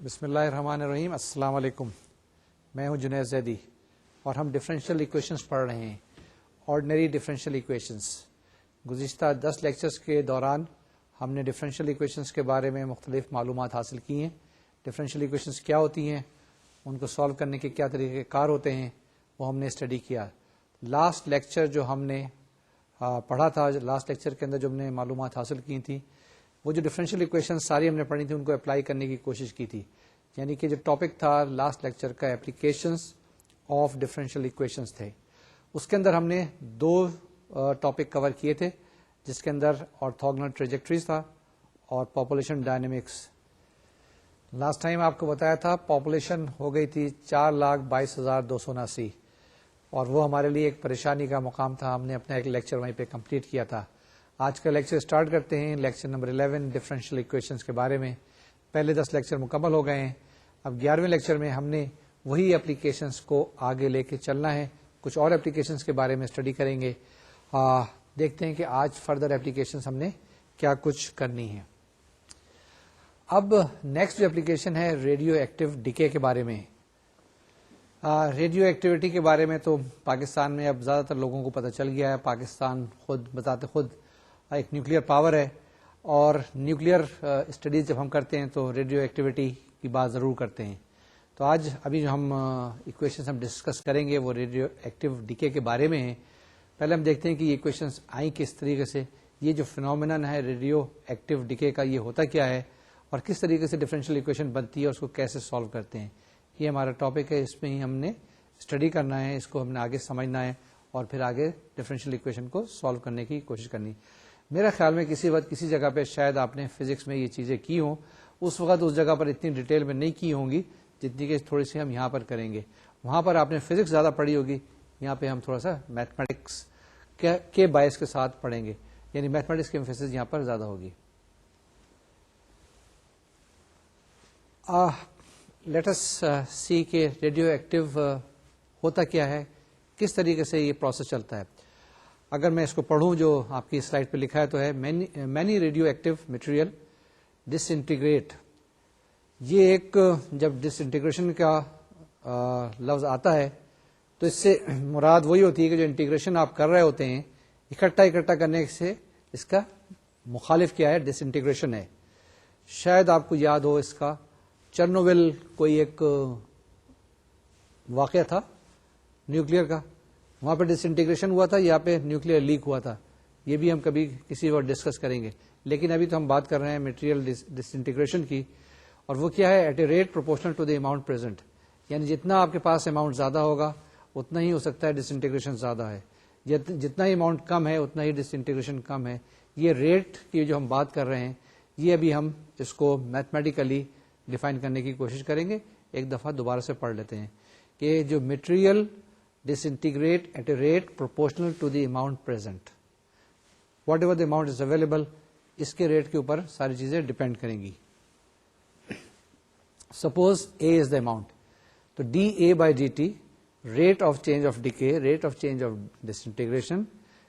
بسم اللہ الرحمن الرحیم. السلام علیکم. میں ہوں جنید زیدی اور ہم ڈفرینشیل ایکویشنز پڑھ رہے ہیں, آرڈنری ڈفرینشیل ایکویشنز. گزشتہ 10 لیکچرز کے دوران ہم نے ڈفرینشیل ایکویشنز کے بارے میں مختلف معلومات حاصل کی ہیں. ڈفرینشیل ایکویشنز کیا ہوتی ہیں, ان کو سالو کرنے کے کیا طریقے کار ہوتے ہیں, وہ ہم نے اسٹڈی کیا. لاسٹ لیکچر جو ہم نے پڑھا تھا, لاسٹ لیکچر کے اندر جو ہم نے معلومات حاصل کی تھیں, وہ جو ڈفرینشیل ایکویشن ساری ہم نے پڑھی تھی ان کو اپلائی کرنے کی کوشش کی تھی. یعنی کہ جو ٹاپک تھا لاسٹ لیکچر کا اپلیکیشنز آف ڈفرینشیل ایکویشنز تھے. اس کے اندر ہم نے 2 ٹاپک کور کیے تھے, جس کے اندر آرتھوگونل ٹریجیکٹریز تھا اور پاپولیشن ڈائنامکس. لاسٹ ٹائم آپ کو بتایا تھا پاپولیشن ہو گئی تھی 4,22,279 اور وہ ہمارے لیے ایک پریشانی کا مقام تھا. ہم نے اپنا ایک لیکچر وہیں پہ کمپلیٹ کیا تھا. آج کا لیکچر اسٹارٹ کرتے ہیں, لیکچر نمبر 11 ڈفرینشیل ایکویشنز کے بارے میں. پہلے 10 لیکچر مکمل ہو گئے ہیں. اب 11ویں لیکچر میں ہم نے وہی اپلیکیشنز کو آگے لے کے چلنا ہے. کچھ اور اپلیکیشنز کے بارے میں اسٹڈی کریں گے. دیکھتے ہیں کہ آج فردر اپلیکیشنز ہم نے کیا کچھ کرنی ہے. اب نیکسٹ جو اپلیکیشن ہے ریڈیو ایکٹیو ڈیکے کے بارے میں. ریڈیو ایکٹیویٹی کے بارے میں تو پاکستان میں اب زیادہ تر لوگوں کو پتہ چل گیا ہے. پاکستان خود بذات خود ایک نیوکلیئر پاور ہے, اور نیوکلیئر اسٹڈیز جب ہم کرتے ہیں تو ریڈیو ایکٹیویٹی کی بات ضرور کرتے ہیں. تو آج ابھی جو ہم ایکویشنز ہم ڈسکس کریں گے وہ ریڈیو ایکٹیو ڈیکے کے بارے میں ہیں. پہلے ہم دیکھتے ہیں کہ یہ ایکویشنز آئیں کس طریقے سے, یہ جو فینومینن ہے ریڈیو ایکٹیو ڈیکے کا یہ ہوتا کیا ہے, اور کس طریقے سے ڈفرینشیل ایکویشن بنتی ہے اور اس کو کیسے سالو کرتے ہیں. یہ ہمارا ٹاپک ہے, اس میں ہی ہم نے اسٹڈی کرنا ہے, اس کو ہم نے آگے سمجھنا ہے اور پھر آگے ڈفرینشیل ایکویشن کو سالو کرنے کی کوشش کرنی. میرا خیال میں کسی وقت کسی جگہ پہ شاید آپ نے فزکس میں یہ چیزیں کی ہوں, اس وقت اس جگہ پر اتنی ڈیٹیل میں نہیں کی ہوں گی جتنی کہ تھوڑی سی ہم یہاں پر کریں گے. وہاں پر آپ نے فزکس زیادہ پڑھی ہوگی, یہاں پہ ہم تھوڑا سا میتھمیٹکس کے باعث کے ساتھ پڑھیں گے, یعنی میتھمیٹکس کی ایمفیسس یہاں پر زیادہ ہوگی. لیٹ اس سی کہ ریڈیو ایکٹیو ہوتا کیا ہے, کس طریقے سے یہ پروسیس چلتا ہے. اگر میں اس کو پڑھوں جو آپ کی سلائڈ پہ لکھا ہے تو ہے مینی ریڈیو ایکٹیو مٹیریل ڈس انٹیگریٹ. یہ ایک جب ڈس انٹیگریشن کا لفظ آتا ہے تو اس سے مراد وہی ہوتی ہے کہ جو انٹیگریشن آپ کر رہے ہوتے ہیں اکٹھا کرنے سے اس کا مخالف کیا ہے, ڈس انٹیگریشن ہے. شاید آپ کو یاد ہو اس کا چرنوبل کوئی ایک واقعہ تھا نیوکلیئر کا, وہاں پہ ڈس انٹیگریشن ہوا تھا, یہاں پہ نیوکلیئر لیک ہوا تھا. یہ بھی ہم کبھی کسی وقت ڈسکس کریں گے, لیکن ابھی تو ہم بات کر رہے ہیں میٹیریل ڈس انٹیگریشن کی, اور وہ کیا ہے, at a rate proportional to the amount present. یعنی جتنا آپ کے پاس اماؤنٹ زیادہ ہوگا اتنا ہی ہو سکتا ہے ڈس انٹیگریشن زیادہ ہے, جتنا ہی اماؤنٹ کم ہے اتنا ہی ڈس انٹیگریشن کم ہے. یہ ریٹ کی جو ہم بات کر رہے ہیں یہ ابھی ہم اس کو میتھمیٹیکلی ڈیفائن کرنے کی کوشش کریں گے. ایک دفعہ دوبارہ سے پڑھ لیتے ہیں کہ جو material disintegrate at a rate proportional to the amount present. Whatever the amount is available, اس کے ریٹ کے اوپر ساری چیزیں ڈپینڈ کریں گی. Suppose A is the amount. تو dA by dt, rate of change of decay, rate of change of disintegration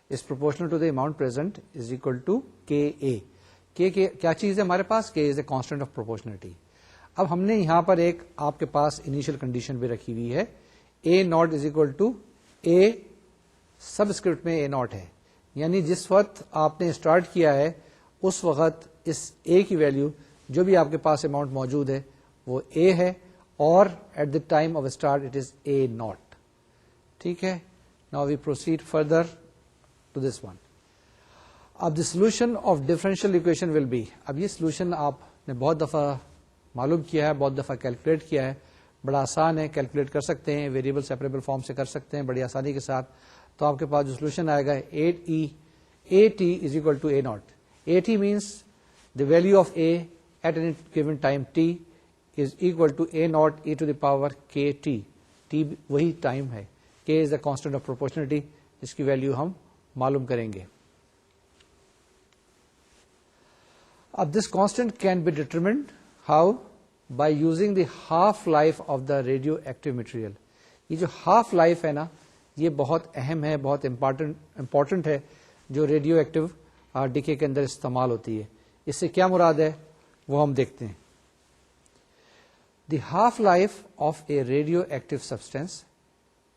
is proportional to the amount present is equal to Ka. کیا چیز ہے ہمارے پاس, K is a constant of proportionality. اب ہم نے یہاں پر ایک آپ کے پاس انیشیل کنڈیشن بھی رکھی ہوئی ہے, اے not is equal to a subscript میں اے ناٹ ہے. یعنی جس وقت آپ نے اسٹارٹ کیا ہے اس وقت اس اے کی ویلیو جو بھی آپ کے پاس اماؤنٹ موجود ہے وہ اے ہے, اور at the time of start it is a not. ٹھیک ہے, now we proceed further to this one. اب the solution of differential equation will be. اب یہ سولوشن آپ نے بہت دفعہ معلوم کیا ہے, بہت دفعہ کیلکولیٹ کیا ہے, بڑا آسان ہے, کیلکولیٹ کر سکتے ہیں, ویریبل سیپریبل فارم سے کر سکتے ہیں بڑی آسانی کے ساتھ. تو آپ کے پاس جو سولوشن آئے گا 8e at is equal to a naught. at means the value of a at any given time t is equal to a naught e to the power kt. t وہی ٹائم ہے, k is the constant of proportionality, جس کی value ہم معلوم کریں گے. اب this constant can be determined how? By using the half life of the radioactive material. یہ جو half life ہے نا یہ بہت اہم ہے, بہت امپورٹنٹ ہے, جو ریڈیو ایکٹیو ڈیکے کے اندر استعمال ہوتی ہے. اس سے کیا مراد ہے وہ ہم دیکھتے ہیں. The half-life of a radioactive substance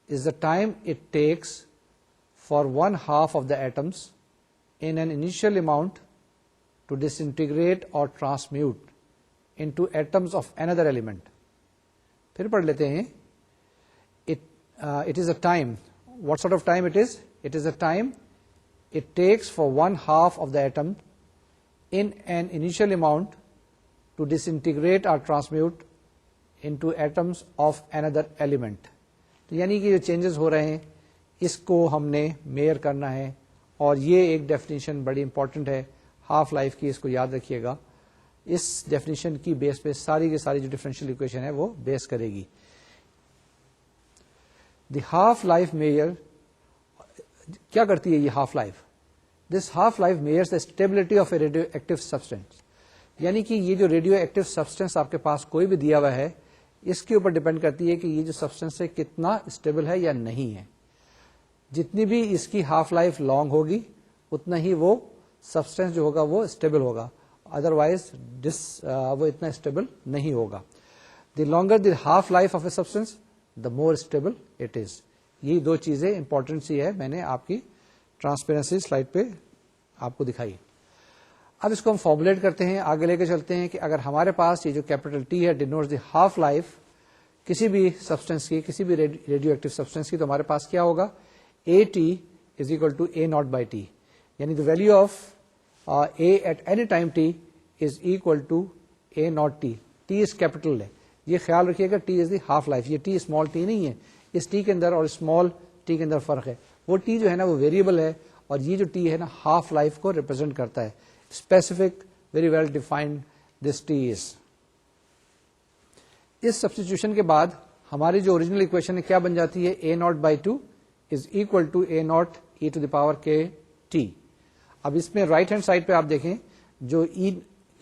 is the time it takes for one half of the atoms in an initial amount to disintegrate or transmute into atoms of another element. پھر پڑھ لیتے ہیں. It is a time. What sort of time it is? It is a time it takes for one half of the atom in an initial amount to disintegrate or transmute into atoms of another element. تو یعنی کہ جو changes ہو رہے ہیں اس کو ہم نے mayor کرنا ہے, اور یہ ایک ڈیفینیشن بڑی امپورٹنٹ ہے ہاف لائف کی, اس کو یاد رکھیے گا. اس ڈیفینیشن کی بیس پہ ساری کی ساری جو ڈفرینشیل ایکویشن ہے وہ بیس کرے گی. دی ہاف لائف میئر کیا کرتی ہے یہ half life? This half life measures the stability of a radioactive substance. یعنی کہ یہ جو ریڈیو ایکٹیو سبسٹینس آپ کے پاس کوئی بھی دیا ہوا ہے اس کے اوپر ڈپینڈ کرتی ہے کہ یہ جو سبسٹینس ہے کتنا اسٹیبل ہے یا نہیں ہے. جتنی بھی اس کی ہاف لائف لانگ ہوگی اتنا ہی وہ سبسٹینس جو ہوگا وہ اسٹیبل ہوگا, ادروائز وہ اتنا اسٹیبل نہیں ہوگا. The longer the half life of a substance the more stable it is. یہ دو چیزیں امپورٹنٹ سی ہے, میں نے آپ کی ٹرانسپیرنسی سلائڈ پہ آپ کو دکھائی. اب اس کو ہم فارمولیٹ کرتے ہیں, آگے لے کے چلتے ہیں کہ اگر ہمارے پاس یہ جو کیپیٹل ٹی ہے ڈینوٹس دی ہاف لائف کسی بھی سبسٹینس کی, کسی بھی ریڈیو ایکٹیو سبسٹینس کی, تو ہمارے پاس کیا ہوگا, A T is equal to A naught by T. یعنی the value of A at any time T is equal to A naught T. T is capital ہے, یہ خیال رکھیے گا, T is the half life. یہ T small T نہیں ہے, اس T کے اندر اور اسمال ٹی کے اندر فرق ہے. وہ ٹی جو ہے نا وہ ویریبل ہے, اور یہ جو ٹی ہے نا ہاف لائف کو ریپرزینٹ کرتا ہے. Specific, very well defined this T is. اس سبسٹیٹیوشن کے بعد ہماری جو اوریجنل اکویشن ہے کیا بن جاتی ہے, اے naught by two is equal to A naught E to the power K T. اب اس میں رائٹ ہینڈ سائڈ پہ آپ دیکھیں جو ای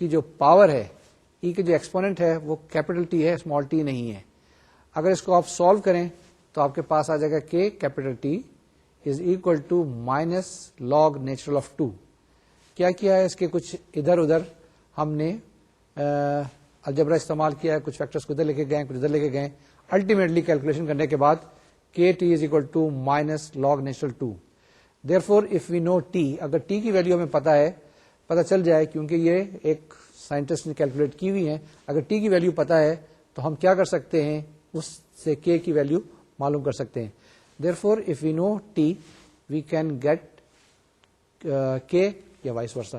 کی جو پاور ہے, ای کے جو ایکسپوننٹ ہے وہ کیپیٹل ٹی ہے, اسمال ٹی نہیں ہے. اگر اس کو آپ سالو کریں تو آپ کے پاس آ جائے گا کہ capital T is equal to minus log natural of 2. کیا ہے اس کے کچھ ادھر ادھر ہم نے الجبرا استعمال کیا ہے, کچھ فیکٹرز کو ادھر لے کے گئے, کچھ ادھر لے کے گئے. الٹیمیٹلی کیلکولیشن کرنے کے بعد کے T is equal to minus log natural 2. Therefore if we know T, اگر ٹی کی ویلو ہمیں پتا ہے, پتا چل جائے کیونکہ یہ ایک سائنٹسٹ نے کیلکولیٹ کی ہوئی ہے, اگر ٹی کی ویلو پتا ہے تو ہم کیا کر سکتے ہیں, اس سے کے کی ویلو معلوم کر سکتے ہیں. Therefore if we know T we can get K یا وائس ورسا.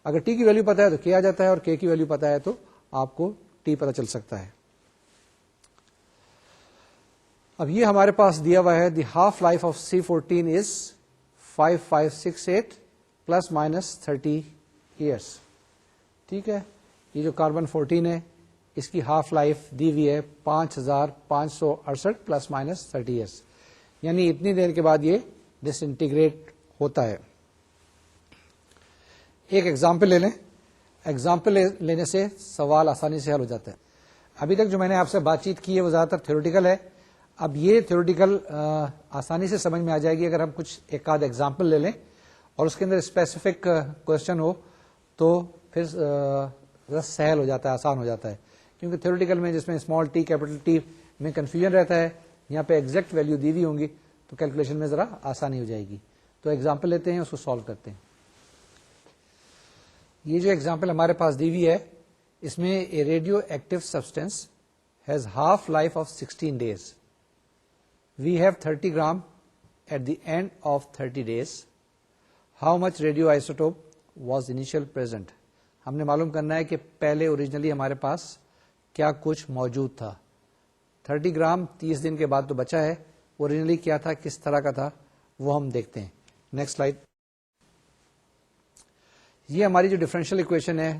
اگر ٹی کی ویلو پتا ہے تو کے آ جاتا ہے, اور کے کی ویلو پتا ہے تو آپ کو ٹی پتا چل سکتا ہے. اب یہ ہمارے پاس دیا ہوا ہے, the half life of C14 is 5568 plus minus 30 years. ٹھیک ہے, یہ جو کاربن 14 ہے اس کی ہاف لائف دی ہوئی ہے 5568 پلس مائنس 30 ایئرس. یعنی اتنی دیر کے بعد یہ ڈس انٹیگریٹ ہوتا ہے. ایک ایگزامپل لے لیں, ایگزامپل لینے سے سوال آسانی سے حل ہو جاتا ہے. ابھی تک جو میں نے آپ سے بات چیت کی ہے وہ زیادہ تر تھیوریٹیکل ہے. اب یہ تھیوریٹیکل آسانی سے سمجھ میں آ جائے گی اگر ہم کچھ ایک آدھ ایگزامپل لے لیں اور اس کے اندر اسپیسیفک کوشچن ہو تو پھر سہل ہو جاتا ہے, آسان ہو جاتا ہے. کیونکہ تھیوریٹیکل میں جس میں اسمال ٹی کیپیٹل ٹی میں کنفیوژن رہتا ہے, یہاں پہ ایگزیکٹ ویلو دی ہوئی ہوں گی تو کیلکولیشن میں ذرا آسانی ہو جائے گی. تو ایگزامپل لیتے ہیں, اس کو سالو کرتے ہیں. یہ جو ایگزامپل ہمارے پاس دی ہوئی ہے اس میں a radioactive substance has half life of 16 days. We have 30 gram at the end of 30 days. How much radioisotope was initial present? ہم نے معلوم کرنا ہے کہ پہلے اوریجنلی ہمارے پاس کیا کچھ موجود تھا. 30 گرام 30 دن کے بعد تو بچا ہے, اوریجنلی کیا تھا, کس طرح کا تھا, وہ ہم دیکھتے ہیں. Next slide. یہ ہماری جو ڈفرینشیل اکویشن ہے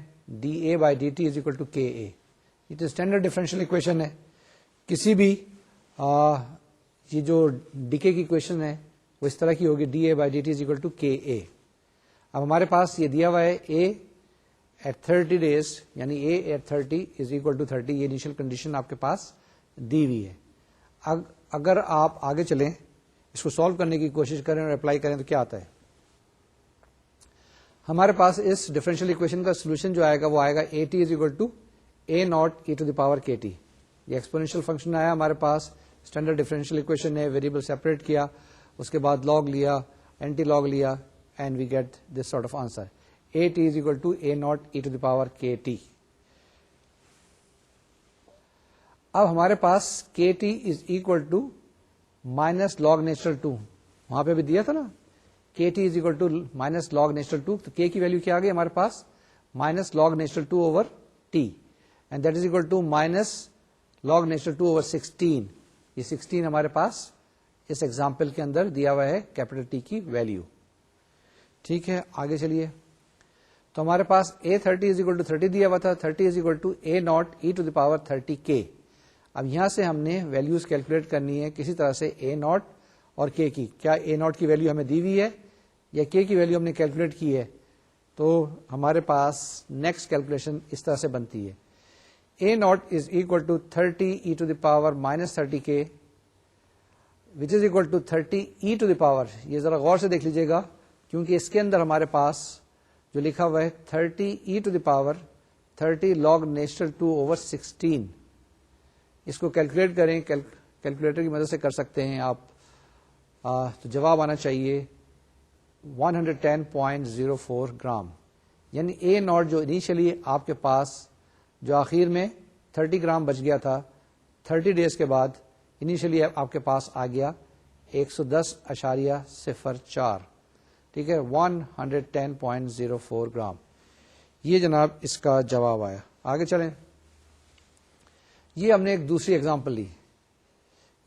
D A by D T is equal to K A. یہ تو اسٹینڈرڈ ڈفرینشیل اکویشن ہے. کسی بھی یہ جو ڈیکے کی اکویشن ہے وہ اس طرح کی ہوگی, D A by D T is equal to K A. اب ہمارے پاس یہ دیا ہوا ہے اے ایٹ 30 days, یعنی اے ایٹ 30 از اکول ٹو 30. یہ انیشیل کنڈیشن آپ کے پاس دی ہوئی ہے. اگر آپ آگے چلیں اس کو سالو کرنے کی کوشش کریں اور اپلائی کریں تو کیا آتا ہے, ہمارے پاس اس ڈفرینشیل اکویشن کا سولوشن جو آئے گا وہ آئے گا A T is equal to A naught E to the power K T. یہ ایکسپونینشیل فنکشن آیا ہمارے پاس, اسٹینڈرڈ ڈفرینشیل اکویشن نے ویریبل سیپریٹ کیا, اس کے بعد لاگ لیا, اینٹی لاگ لیا, and we get this sort of answer. A T is equal to A naught E to the power K T. اب ہمارے پاس K T is equal to minus log natural 2, وہاں پہ بھی دیا تھا نا, K T is equal to minus log natural 2, تو کے کی ویلو کیا آ گئی ہمارے پاس minus log natural 2 over T, and that is equal to minus log natural 2 over 16. یہ 16 ہمارے پاس اس ایگزامپل کے اندر دیا ہوا ہے کیپٹل ٹی کی ویلو. ٹھیک ہے, آگے چلیے. تو ہمارے پاس A30 از اکول ٹو 30 دیا ہوا تھا, 30 is equal to A naught E to the power 30 K. اب یہاں سے ہم نے ویلوز کیلکولیٹ کرنی ہے کسی طرح سے اے ناٹ اور کے کی. کیا اے ناٹ کی ویلو ہمیں دی ہوئی ہے یا کے کی ویلو ہم نے کیلکولیٹ کی ہے؟ تو ہمارے پاس نیکسٹ کیلکولیشن اس طرح سے بنتی ہے, اے not is equal to 30 e to the power minus 30 K which is equal to 30 e to the power. یہ ذرا غور سے دیکھ لیجیے گا کیونکہ اس کے اندر ہمارے پاس جو لکھا ہوا ہے 30 e to the power 30 log natural 2 over 16. اس کو کیلکولیٹ کریں, کیلکولیٹر کی مدد سے کر سکتے ہیں آپ, تو جواب آنا چاہیے 110.04 گرام. یعنی اے ناٹ جو انیشلی آپ کے پاس جو آخر میں 30 گرام بچ گیا تھا 30 ڈیز کے بعد, انیشلی آپ کے پاس آ گیا 110.04. ٹھیک ہے, 110.04 گرام. یہ جناب اس کا جواب آیا. آگے چلیں. یہ ہم نے ایک دوسری ایگزامپل لی.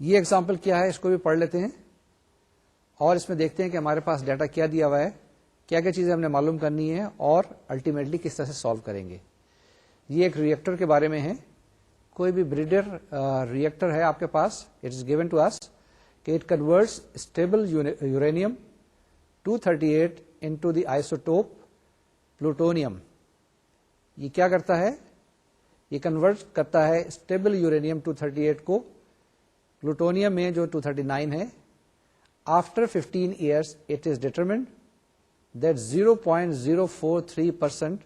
یہ ایگزامپل کیا ہے اس کو بھی پڑھ لیتے ہیں اور اس میں دیکھتے ہیں کہ ہمارے پاس ڈیٹا کیا دیا ہوا ہے, کیا کیا چیزیں ہم نے معلوم کرنی ہے اور الٹیمیٹلی کس طرح سے سالو کریں گے. یہ ایک ریئیکٹر کے بارے میں ہے. کوئی بھی بریڈر ریئیکٹر ہے آپ کے پاس, اٹ از گیون ٹو اس کہ it converts stable uranium 238 into the isotope plutonium. یہ کیا کرتا ہے؟ یہ کنورٹ کرتا ہے اسٹیبل یورینیم 238 کو پلوٹونیم میں جو 239 ہے. After 15 years it is determined that 0.043%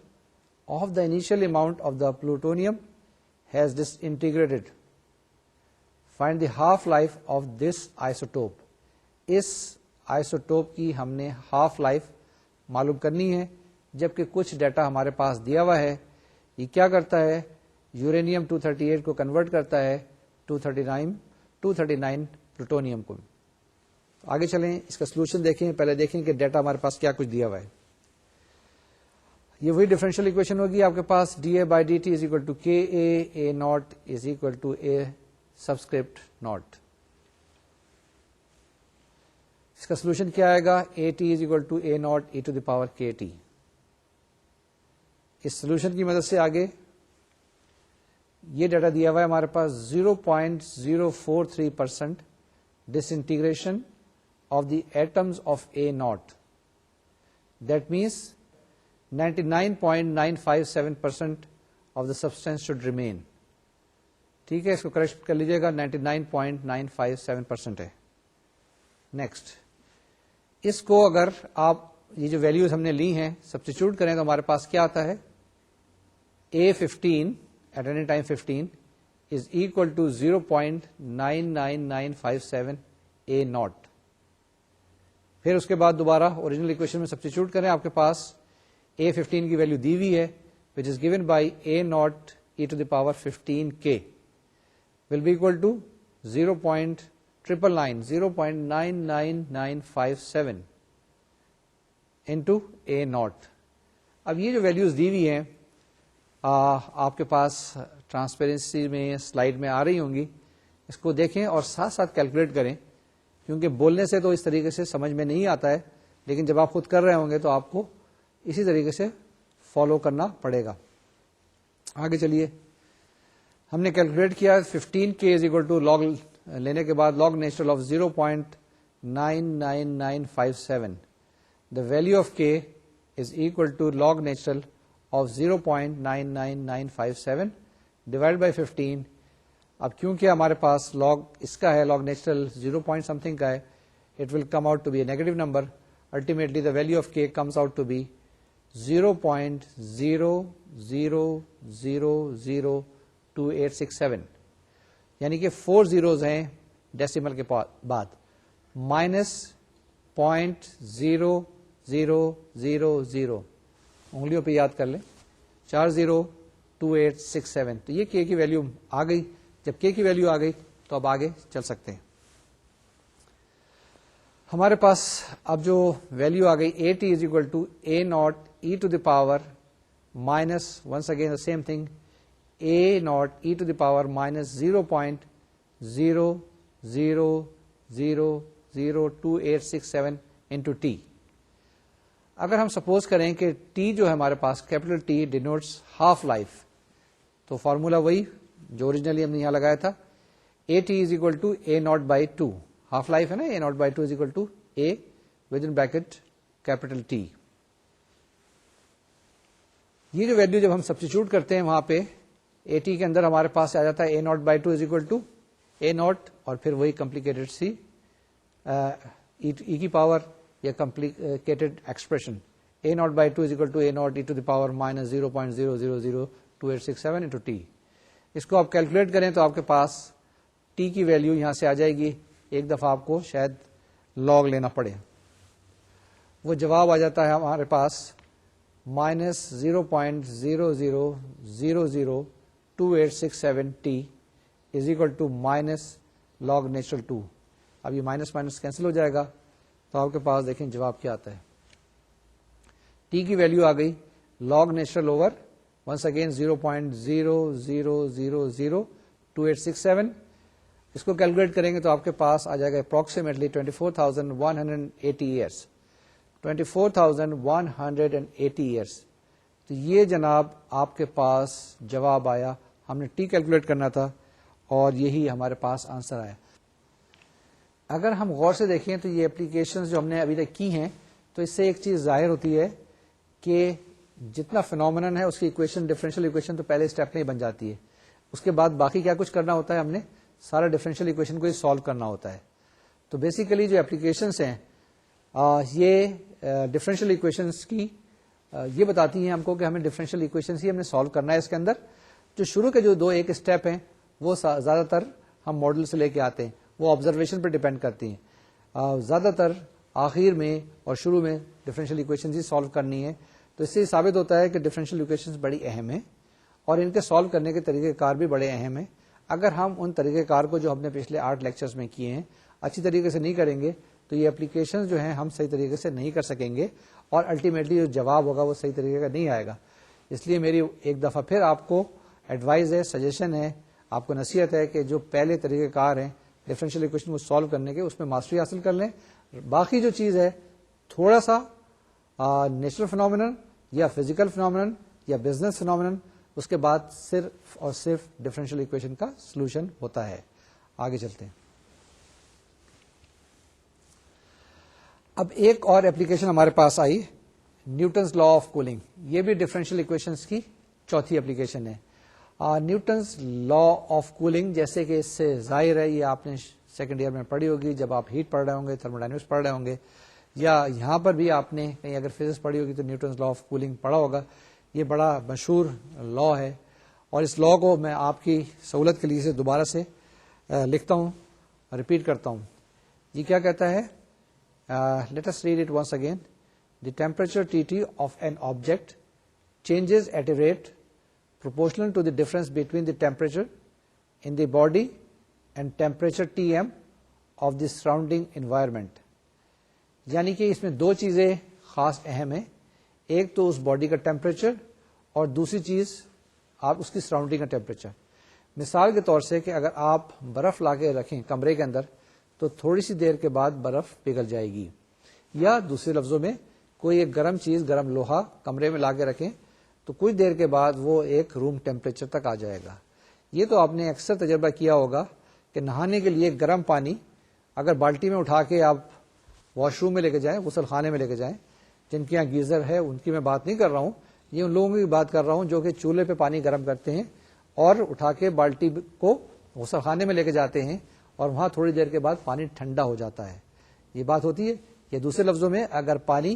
of the initial amount of the plutonium has disintegrated. Find the half-life of this isotope. اس آئسوٹوپ کی ہم نے ہاف لائف معلوم کرنی ہے, جبکہ کچھ ڈیٹا ہمارے پاس دیا ہوا ہے. یہ کیا کرتا ہے؟ یورینیم 238 کو کنورٹ کرتا ہے 239 پلوٹونیم کو. آگے چلیں, اس کا سولوشن دیکھیں. پہلے دیکھیں کہ ڈیٹا ہمارے پاس کیا کچھ دیا ہوا ہے. یہ وہی ڈفرینشیل اکویشن ہوگی آپ کے پاس, D A by D T is equal to K A not is equal to A subscript naught. اس کا سولوشن کیا آئے گا؟ A T is equal to A naught E to the power K T. اس solution کی مدد سے آگے یہ ڈیٹا دیا ہوا ہے ہمارے پاس 0.043% disintegration of the atoms of A naught. That means 99.957% of the substance should remain. ٹھیک ہے, اس کو کریکٹ کر لیجیے گا, 99.957% ہے. نیکسٹ, اس کو اگر آپ یہ جو ویلیوز ہم نے لی ہیں سبسٹیچیوٹ کریں تو ہمارے پاس کیا آتا ہے؟ A15 at any time 15 is equal to 0.99957 A naught. پھر اس کے بعد دوبارہ اوریجنل اکویشن میں سبسٹیچیوٹ کریں. آپ کے پاس A15 کی ویلو دی ہوئی ہے which is given by A naught e to the power 15k will be equal to 0.99957 into A naught. اب یہ جو ویلیوز دی ہوئی ہیں آپ کے پاس ٹرانسپیرنسی میں سلائیڈ میں آ رہی ہوں گی, اس کو دیکھیں اور ساتھ ساتھ کیلکولیٹ کریں, کیونکہ بولنے سے تو اس طریقے سے سمجھ میں نہیں آتا ہے, لیکن جب آپ خود کر رہے ہوں گے تو آپ کو اسی طریقے سے فالو کرنا پڑے گا. آگے چلیے, ہم نے کیلکولیٹ کیا 15k is equal to log لینے کے بعد log natural of 0.99957. The value of k is equal to log natural of 0.99957 divide by 15. اب کیونکہ ہمارے پاس لاگ اس کا ہے, لاگ نیچرل 0 پوائنٹ سمتھنگ کا ہے, it will come out to be a negative number. Ultimately the value of K comes out to be 0.0000287. یعنی کہ 4 zeros ہیں ڈیسیمل کے بعد، -0.0000، انگلیوں پہ یاد کر لیں، 402867. تو یہ k کی ویلیو آ گئی. جب k کی ویلیو آ گئی تو اب آگے چل سکتے ہیں. ہمارے پاس اب جو ویلیو آ گئی AT is equal to A0 e to the power minus, once again the same thing, A0 e to the power minus 0.0000287 into T. اگر ہم سپوز کریں کہ ٹی جو ہے ہمارے پاس capital T denotes half life, تو فارمولا وہی جو اوریجنلی ہم نے یہاں لگایا تھا، A T is equal to A naught by two, half life ہے نا، A naught by two is equal to A with in bracket capital T. یہ جو ویلو جب ہم سبسٹیچیوٹ کرتے ہیں وہاں پہ اے ٹی کے اندر ہمارے پاس آ جاتا ہے اے naught by two is equal to A naught, اور پھر وہی کمپلیکیٹڈ سی ای کی پاور یا complicated expression A naught by two is equal to A naught E to the power minus 0.0002867 into T. اس کو آپ کیلکولیٹ کریں تو آپ کے پاس ٹی کی ویلو یہاں سے آ جائے گی. ایک دفعہ آپ کو شاید لاگ لینا پڑے. وہ جواب آ جاتا ہے ہمارے پاس minus 0.0002867 T is equal to minus log natural 2. اب یہ مائنس مائنس کینسل ہو جائے گا تو آپ کے پاس دیکھیں جواب کیا آتا ہے. ٹی کی ویلو آ گئی log natural over once again 0.0002867. اس کو کیلکولیٹ کریں گے تو آپ کے پاس آ جائے گا اپروکسیمیٹلی 24,180 ایئرس. 24,180 ایئرس. تو یہ جناب آپ کے پاس جواب آیا. ہم نے ٹی کیلکولیٹ کرنا تھا اور یہی ہمارے پاس آنسر آیا. اگر ہم غور سے دیکھیں تو یہ اپلیکیشنز جو ہم نے ابھی تک کی ہیں تو اس سے ایک چیز ظاہر ہوتی ہے کہ جتنا فینومینن ہے اس کی ایکویشن، ڈفرینشیل ایکویشن تو پہلے اسٹیپ میں ہی بن جاتی ہے. اس کے بعد باقی کیا کچھ کرنا ہوتا ہے، ہم نے سارا ڈفرینشیل ایکویشن کو ہی سالو کرنا ہوتا ہے. تو بیسیکلی جو اپلیکیشنس ہیں یہ ڈفرینشیل ایکویشنس کی یہ بتاتی ہیں ہم کو کہ ہمیں ڈفرینشیل ایکویشنس ہی ہم نے سالو کرنا ہے. اس کے اندر جو شروع کے جو دو ایک اسٹیپ ہیں وہ زیادہ تر ہم ماڈل سے لے کے آتے ہیں، وہ آبزرویشن پہ ڈیپینڈ کرتی ہیں. زیادہ تر آخر میں اور شروع میں ڈفرینشیل ایکویشنز ہی سالو کرنی ہے. تو اس سے ثابت ہوتا ہے کہ ڈفرینشیل ایکویشنز بڑی اہم ہیں اور ان کے سالو کرنے کے طریقہ کار بھی بڑے اہم ہیں. اگر ہم ان طریقہ کار کو جو ہم نے پچھلے 8 لیکچرز میں کیے ہیں اچھی طریقے سے نہیں کریں گے تو یہ اپلیکیشن جو ہیں ہم صحیح طریقے سے نہیں کر سکیں گے اور الٹیمیٹلی جو جواب ہوگا وہ صحیح طریقے کا نہیں آئے گا. اس لیے میری ایک دفعہ پھر آپ کو ایڈوائز ہے، سجیشن ہے، آپ کو نصیحت ہے کہ جو پہلے طریقہ کار ہیں ڈفرینشیل ایکویشن کو سالو کرنے کے اس میں ماسٹری حاصل کر لیں. باقی جو چیز ہے تھوڑا سا نیچرل فینومینن یا فزیکل فینومینن یا بزنس فینومینن، اس کے بعد صرف اور صرف ڈفرینشیل ایکویشن کا سولوشن ہوتا ہے. آگے چلتے ہیں. اب ایک اور اپلیکیشن ہمارے پاس آئی، نیوٹنز لا آف کولنگ. یہ بھی ڈفرینشیل ایکویشنز کی چوتھی اپلیکیشن ہے. نیوٹنز لا آف کولنگ جیسے کہ اس سے ظاہر ہے، یہ آپ نے سیکنڈ ایئر میں پڑھی ہوگی جب آپ ہیٹ پڑھ رہے ہوں گے، تھرموڈائنمکس پڑھ رہے ہوں گے، یا یہاں پر بھی آپ نے کہیں اگر فزکس پڑھی ہوگی تو نیوٹنز لا آف کولنگ پڑھا ہوگا. یہ بڑا مشہور لا ہے اور اس لا کو میں آپ کی سہولت کے لیے سے دوبارہ سے لکھتا ہوں، ریپیٹ کرتا ہوں. یہ کیا کہتا ہے؟ Let us read it once again. The temperature Tt of an object changes at a rate proportional to the difference between the temperature in the body and temperature Tm of the surrounding environment. یعنی کہ اس میں دو چیزیں خاص اہم ہیں، ایک تو اس body کا ٹیمپریچر اور دوسری چیز آپ اس کی سراؤنڈنگ کا ٹیمپریچر. مثال کے طور سے کہ اگر آپ برف لا کے رکھیں کمرے کے اندر تو تھوڑی سی دیر کے بعد برف پگھل جائے گی، یا دوسرے لفظوں میں کوئی ایک گرم چیز، گرم لوہا کمرے میں لا کے رکھیں تو کچھ دیر کے بعد وہ ایک روم ٹیمپریچر تک آ جائے گا. یہ تو آپ نے اکثر تجربہ کیا ہوگا کہ نہانے کے لیے گرم پانی اگر بالٹی میں اٹھا کے آپ واش روم میں لے کے جائیں، غسل خانے میں لے کے جائیں، جن کے یہاں گیزر ہے ان کی میں بات نہیں کر رہا ہوں، یہ ان لوگوں کی بات کر رہا ہوں جو کہ چولہے پہ پانی گرم کرتے ہیں اور اٹھا کے بالٹی کو غسل خانے میں لے کے جاتے ہیں اور وہاں تھوڑی دیر کے بعد پانی ٹھنڈا ہو جاتا ہے. یہ بات ہوتی ہے. یا دوسرے لفظوں میں اگر پانی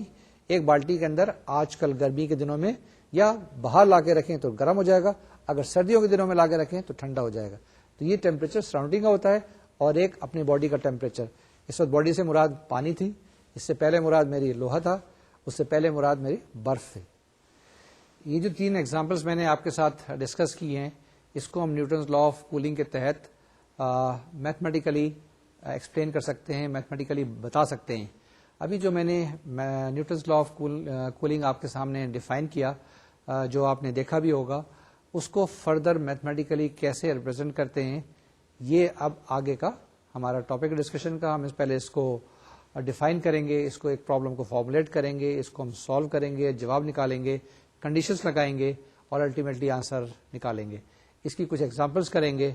ایک بالٹی کے اندر آج کل گرمی کے دنوں میں یا باہر لا کے رکھیں تو گرم ہو جائے گا، اگر سردیوں کے دنوں میں لا کے رکھیں تو ٹھنڈا ہو جائے گا. تو یہ ٹیمپریچر سراؤنڈنگ کا ہوتا ہے اور ایک اپنی باڈی کا ٹیمپریچر. اس وقت باڈی سے مراد پانی تھی, اس سے پہلے مراد میری لوہا تھا, اس سے پہلے مراد میری برف تھی. یہ جو 3 ایگزامپلس میں نے آپ کے ساتھ ڈسکس کی ہیں, اس کو ہم نیوٹنز لا آف کولنگ کے تحت میتھمیٹیکلی ایکسپلین کر سکتے ہیں, میتھمیٹیکلی بتا سکتے ہیں. ابھی جو میں نے نیوٹنز لا آف کولنگ آپ کے سامنے ڈیفائن کیا, جو آپ نے دیکھا بھی ہوگا, اس کو فردر میتھمیٹیکلی کیسے ریپرزینٹ کرتے ہیں, یہ اب آگے کا ہمارا ٹاپک ڈسکشن کا. ہم پہلے اس کو ڈیفائن کریں گے, اس کو ایک پرابلم کو فارمولیٹ کریں گے, اس کو ہم سالو کریں گے, جواب نکالیں گے, کنڈیشنز لگائیں گے اور الٹیمیٹلی آنسر نکالیں گے. اس کی کچھ ایگزامپلس کریں گے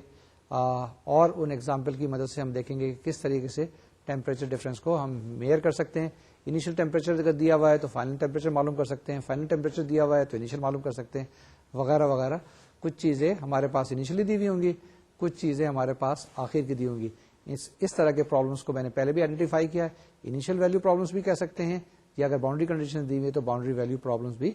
اور ان ایگزامپل کی مدد سے ہم دیکھیں گے کہ کس طریقے سے ٹیمپریچر ڈفرینس کو ہم میئر کر سکتے ہیں. انیشیل ٹیمپریچر اگر دیا ہوا ہے تو فائنل ٹیمپریچر معلوم کر سکتے ہیں, فائنل ٹیمپریچر دیا ہوا ہے تو انیشیل معلوم کر سکتے ہیں, وغیرہ وغیرہ. کچھ چیزیں ہمارے پاس انیشیلی دی ہوئی ہوں گی, کچھ چیزیں ہمارے پاس آخر کی دی ہوں گی. اس طرح کے پرابلمس کو میں نے پہلے بھی آئیڈینٹیفائی کیا ہے. انیشیل ویلیو پرابلمس بھی کہہ سکتے ہیں, یا اگر باؤنڈری کنڈیشن دی ہوئی تو باؤنڈری ویلیو پرابلمس بھی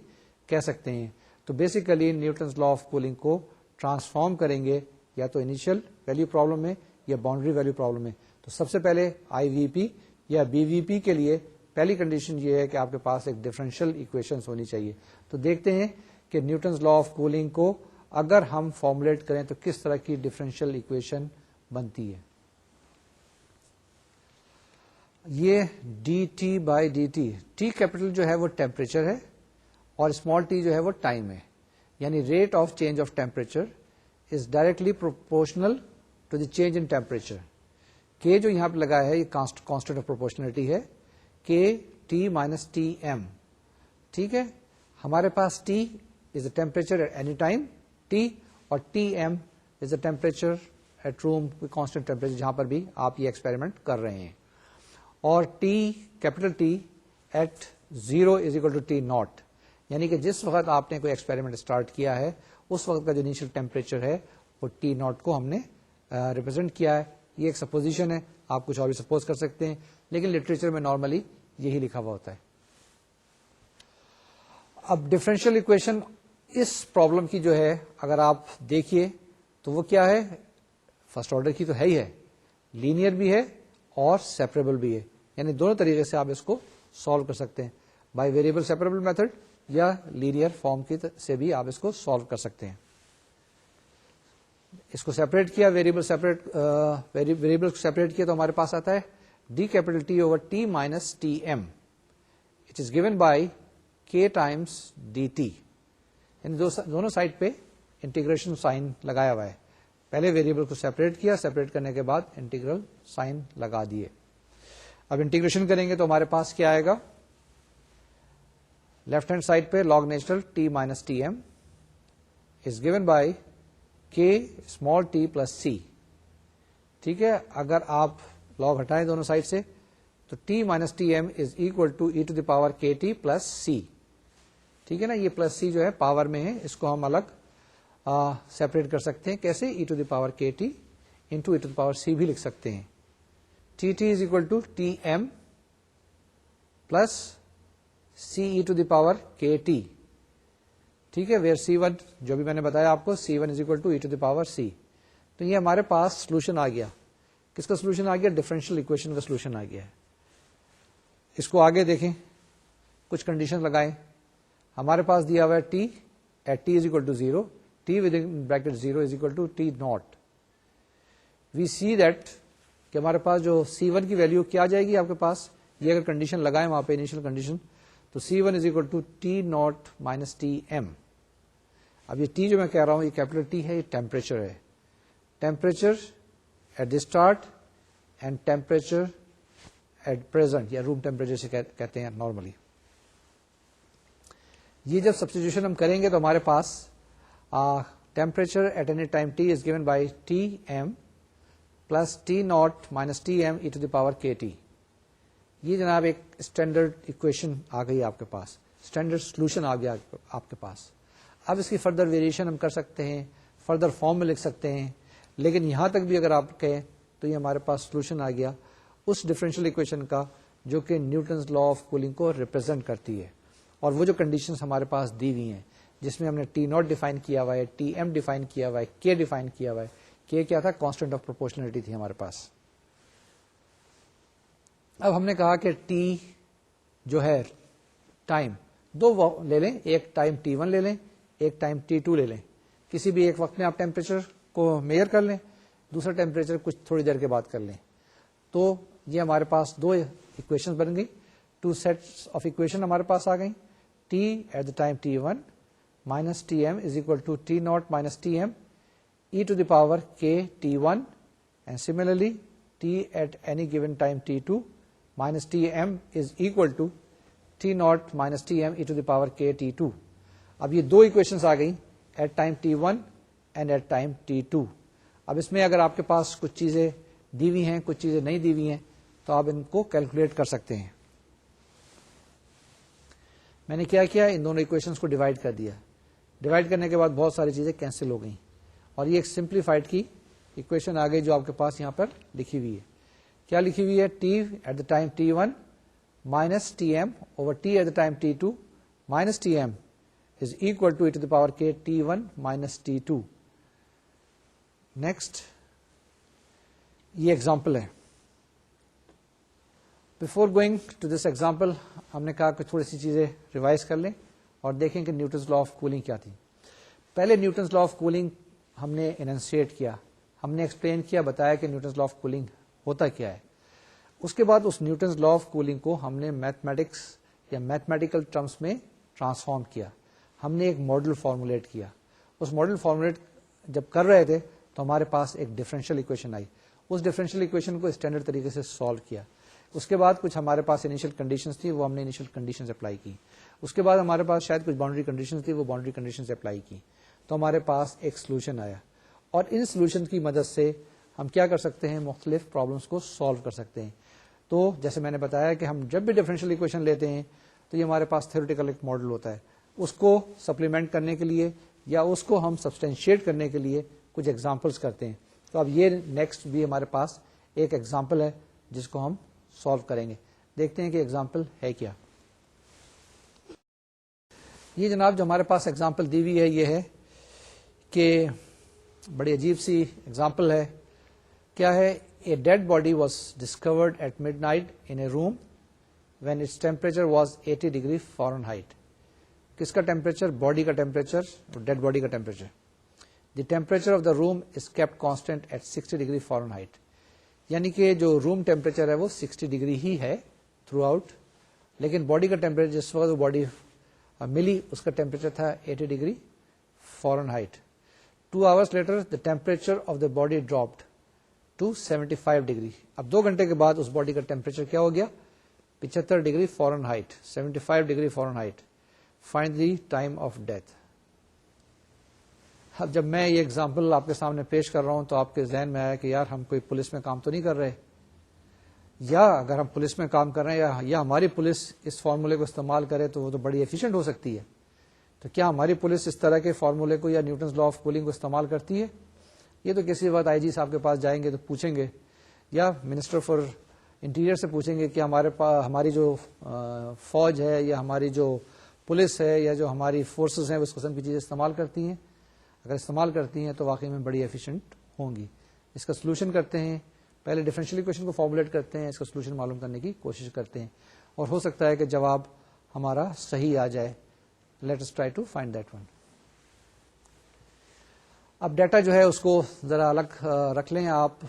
کہہ سکتے ہیں. تو basically Newton's law of cooling کو ٹرانسفارم کریں گے یا تو انیشیل ویلیو پرابلم میں یا باؤنڈری ویلیو پرابلم میں. تو سب سے پہلے آئی وی پی یا بی وی پی کے لیے پہلی کنڈیشن یہ ہے کہ آپ کے پاس ایک ڈفرینشیل ایکویشن ہونی چاہیے. تو دیکھتے ہیں کہ نیوٹنز لا آف کولنگ کو اگر ہم فارمولیٹ کریں تو کس طرح کی ڈفرینشیل ایکویشن بنتی ہے. یہ D T by D T, T capital جو ہے وہ ٹیمپریچر ہے اور اسمال ٹی جو ہے وہ ٹائم ہے. یعنی rate of change of temperature is directly proportional to the change in temperature. K جو یہاں پہ لگا ہے یہ کانسٹنٹ آف پروپورشنلٹی ہے, کے ٹی مائنس ٹی ایم. ٹھیک ہے, ہمارے پاس T is a temperature at any time T, اور T M is a temperature at room constant temperature جہاں پر بھی آپ یہ ایکسپیریمنٹ کر رہے ہیں. اور T capital T at 0 is equal to T naught, یعنی کہ جس وقت آپ نے کوئی ایکسپیریمنٹ اسٹارٹ کیا ہے اس وقت کا جو انیشیل ٹیمپریچر ہے وہ ٹی ناٹ کو ہم نے ریپرزینٹ کیا ہے. یہ ایک سپوزیشن ہے, آپ کچھ اور بھی سپوز کر سکتے ہیں, لیکن لٹریچر میں نارملی یہی لکھا ہوا ہوتا ہے. اب ڈفرینشیل اکویشن اس پرابلم کی جو ہے اگر آپ دیکھیے تو وہ کیا ہے, فرسٹ آرڈر کی تو ہے ہی ہے, لینئر بھی ہے اور سیپریبل بھی ہے. یعنی دونوں طریقے سے آپ اس کو سالو کر سکتے ہیں, بائی ویریبل سیپریبل میتھڈ یا لینئر فارم کی سے بھی آپ اس کو سالو کر سکتے ہیں. اس کو سیپریٹ کیا, ویریبل کو سیپریٹ کیا تو ہمارے پاس آتا ہے D capital T over T minus T M, it is given by K times D T. یعنی دونوں سائڈ پہ انٹیگریشن سائن لگایا ہوا ہے. پہلے ویریبل کو سیپریٹ کیا, سیپریٹ کرنے کے بعد انٹیگرل سائن لگا دیے. اب انٹیگریشن کریں گے تو ہمارے پاس کیا آئے گا, لیفٹ ہینڈ سائڈ پہ log natural T minus T M is given by K small T plus C. ٹھیک ہے, اگر آپ لاگ ہٹائیں دونوں سائڈ سے تو T minus T M is equal to E to the power K T plus C. ٹھیک ہے نا, یہ پلس سی جو ہے پاور میں ہے, اس کو ہم الگ سیپریٹ کر سکتے ہیں. کیسے, e to the power K T into e to the power C بھی لکھ سکتے ہیں. T T is equal to T M plus C e to the power K T. ٹھیک ہے, ویئر سی ون جو بھی میں نے بتایا آپ کو, C one is equal to E to the power C. تو یہ ہمارے پاس سولوشن آ گیا. کس کا سولوشن آ گیا, ڈفرینشیل اکویشن کا سولوشن آ گیا ہے. اس کو آگے دیکھیں, کچھ کنڈیشن لگائیں. ہمارے پاس دیا ہوا ہے T at T is equal to 0, T with in bracket 0 is equal to T naught. We see that کہ ہمارے پاس جو سی ون کی ویلو کیا جائے گی آپ کے پاس, یہ اگر کنڈیشن لگائیں وہاں پہ انیشیل کنڈیشن, تو C one is equal to T naught minus T M. اب یہ ٹی جو میں کہہ رہا ہوں یہ کیپٹل ٹی ہے, یہ ٹیمپریچر ہے. Temperature at the start and temperature at present, یا روم ٹیمپریچر سے کہتے ہیں نارملی. یہ جب سبسٹیٹیوشن ہم کریں گے تو ہمارے پاس temperature at any time T is given by T M plus T naught minus T M E to the power K T. یہ جناب ایک اسٹینڈرڈ اکویشن آ گئی آپ کے پاس, اسٹینڈرڈ سولوشن آ گیا آپ کے پاس. اب اس کی فردر ویریشن ہم کر سکتے ہیں, فردر فارم میں لکھ سکتے ہیں, لیکن یہاں تک بھی اگر آپ کہیں تو یہ ہمارے پاس سولوشن آ گیا اس ڈفرینشیل اکویشن کا جو کہ نیوٹنز لا آف کولنگ کو ریپرزینٹ کرتی ہے. اور وہ جو کنڈیشنز ہمارے پاس دی ہوئی ہیں جس میں ہم نے ٹی ناٹ ڈیفائن کیا ہوا ہے, ٹی ایم ڈیفائن کیا ہوا ہے, کے ڈیفائن کیا ہوا ہے. K کیا تھا؟ کانسٹنٹ آف پروپورشنلٹی تھی ہمارے پاس. اب ہم نے کہا کہ T جو ہے ٹائم دو لے لیں, ایک ٹائم T1 لے لیں, ایک ٹائم T2 لے لیں. کسی بھی ایک وقت میں آپ ٹیمپریچر کو میئر کر لیں, دوسرا ٹیمپریچر کچھ تھوڑی دیر کے بعد کر لیں. تو یہ ہمارے پاس دو اکویشن بن گئی, ٹو سیٹس آف اکویشن ہمارے پاس آ گئی. T at the time T1 minus Tm is equal to T0 minus Tm e to the power k T1, and similarly T at any given time T2 minus Tm is equal to T0 minus Tm e to the power k T2. اب یہ دو equations آ گئی at time T1 and at time T2. اب اس میں اگر آپ کے پاس کچھ چیزیں دی ہوئی ہیں, کچھ چیزیں نہیں دی ہوئی ہیں, تو آپ ان کو کیلکولیٹ کر سکتے ہیں. میں نے کیا ان دونوں اکویشنز کو ڈیوائڈ کر دیا. ڈیوائڈ کرنے کے بعد بہت ساری چیزیں کینسل ہو گئیں, اور یہ ایک سمپلیفائڈ کی اکویشن آ گئی جو آپ کے پاس یہاں پر لکھی ہوئی ہے. کیا لکھی ہوئی ہے؟ T at the time T1 minus Tm over T at the time T2 minus Tm is equal to e to the power k T1 minus T2. Next یہ ایگزامپل ہے. Before going to this example ہم نے کہا کہ تھوڑی سی چیزیں revise کر لیں اور دیکھیں کہ نیوٹنز لا آف کولنگ کیا تھی. پہلے نیوٹنز لا آف کولنگ ہم نے اننشیٹ کیا, ہم نے ایکسپلین کیا, بتایا کہ نیوٹنز لا آف کولنگ ہوتا کیا ہے. اس کے بعد اس نیوٹنز لا آف کولنگ کو ہم نے میتھمیٹکس یا میتھمیٹیکل ٹرمز میں ٹرانسفارم کیا. ہم نے ایک ماڈل فارمولیٹ کیا. اس ماڈل فارمولیٹ جب کر رہے تھے تو ہمارے پاس ایک ڈفرینشیل اکویشن آئی. اس ڈفرینشیل اکویشن کو اسٹینڈرڈ طریقے سے سالو کیا. اس کے بعد کچھ ہمارے پاس انیشیل کنڈیشنز تھی, وہ ہم نے انیشیل کنڈیشنز اپلائی کی. اس کے بعد ہمارے پاس شاید کچھ باؤنڈری کنڈیشنز تھی, وہ باؤنڈری کنڈیشنز اپلائی کی. تو ہمارے پاس ایک سولوشن آیا, اور ان سولوشن کی مدد سے ہم کیا کر سکتے ہیں؟ مختلف پرابلمس کو سالو کر سکتے ہیں. تو جیسے میں نے بتایا کہ ہم جب بھی ڈفرینشیل اکویشن لیتے ہیں تو یہ ہمارے پاس تھیوریٹیکل ایک ماڈل ہوتا ہے. اس کو سپلیمنٹ کرنے کے لیے یا اس کو ہم سبسٹینشیٹ کرنے کے لیے کچھ ایگزامپلس کرتے ہیں. تو اب یہ نیکسٹ بھی ہمارے پاس ایک ایگزامپل ہے جس کو ہم سالو کریں گے. دیکھتے ہیں کہ ایگزامپل ہے کیا. یہ جناب جو ہمارے پاس ایگزامپل دی ہوئی ہے یہ ہے کہ بڑی عجیب سی ایگزامپل ہے. کیا ہے؟ A dead body was discovered at midnight in a room when its temperature was 80 degree Fahrenheit. کس کا ٹیمپریچر؟ باڈی کا ٹیمپریچر, ڈیڈ باڈی کا temperature. The temperature of the room is kept constant at 60 degree Fahrenheit. یعنی کہ جو room temperature ہے وہ 60 degree ہی ہے تھرو آؤٹ, لیکن باڈی کا ٹیمپریچر جس وقت باڈی ملی اس کا ٹیمپریچر تھا 80 degree Fahrenheit. 2 hours later the temperature of the body dropped to 75 degree. اب 2 گھنٹے کے بعد اس باڈی کا ٹیمپریچر کیا ہو گیا؟ 75 degree Fahrenheit, 75 degree Fahrenheit. Find the time of death. اب جب میں یہ ایگزامپل آپ کے سامنے پیش کر رہا ہوں تو آپ کے ذہن میں آیا کہ یار ہم کوئی پولیس میں کام تو نہیں کر رہے, یا اگر ہم پولیس میں کام کر رہے ہیں یا ہماری پولیس اس فارمولے کو استعمال کرے تو وہ تو بڑی ایفیشینٹ ہو سکتی ہے. تو کیا ہماری پولیس اس طرح کے فارمولے کو یا نیوٹنز لا آف کولنگ کو استعمال کرتی ہے؟ یہ تو کسی وقت آئی جی صاحب کے پاس جائیں گے تو پوچھیں گے, یا منسٹر فار انٹیریئر سے پوچھیں گے کہ ہماری جو فوج ہے یا ہماری جو پولیس ہے یا جو ہماری فورسز ہیں اس قسم کی چیزیں استعمال کرتی ہیں. اگر استعمال کرتی ہیں تو واقعی میں بڑی ایفیشینٹ ہوں گی. اس کا سولوشن کرتے ہیں, پہلے ڈفرینشیل اکویشن کو فارمولیٹ کرتے ہیں, اس کا سولوشن معلوم کرنے کی کوشش کرتے ہیں, اور ہو سکتا ہے کہ جواب ہمارا صحیح آ جائے. Let us try to find that one. اب ڈیٹا جو ہے اس کو ذرا الگ رکھ لیں آپ,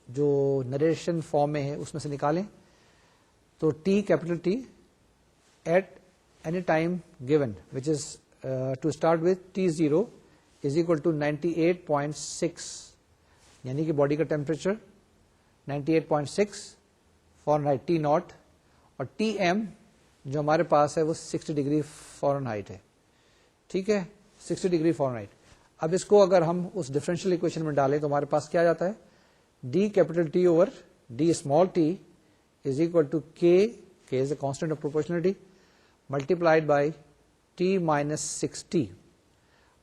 جو نریشن فارم میں ہے اس میں سے نکالیں. تو T capital T at any time given which is to start with T0 is equal to 98.6, یعنی کہ باڈی کا ٹیمپریچر 98.6 فارنہائٹ T0, اور Tm جو ہمارے پاس ہے وہ 60 ڈگری فارنہائٹ ہے. ٹھیک ہے, 60 ڈگری فارنہائٹ. اب اس کو اگر ہم اس ڈفرینشیل اکویشن میں ڈالیں تو ہمارے پاس کیا جاتا ہے؟ D capital T over D small T is equal to K is a constant of proportionality multiplied by T minus 60,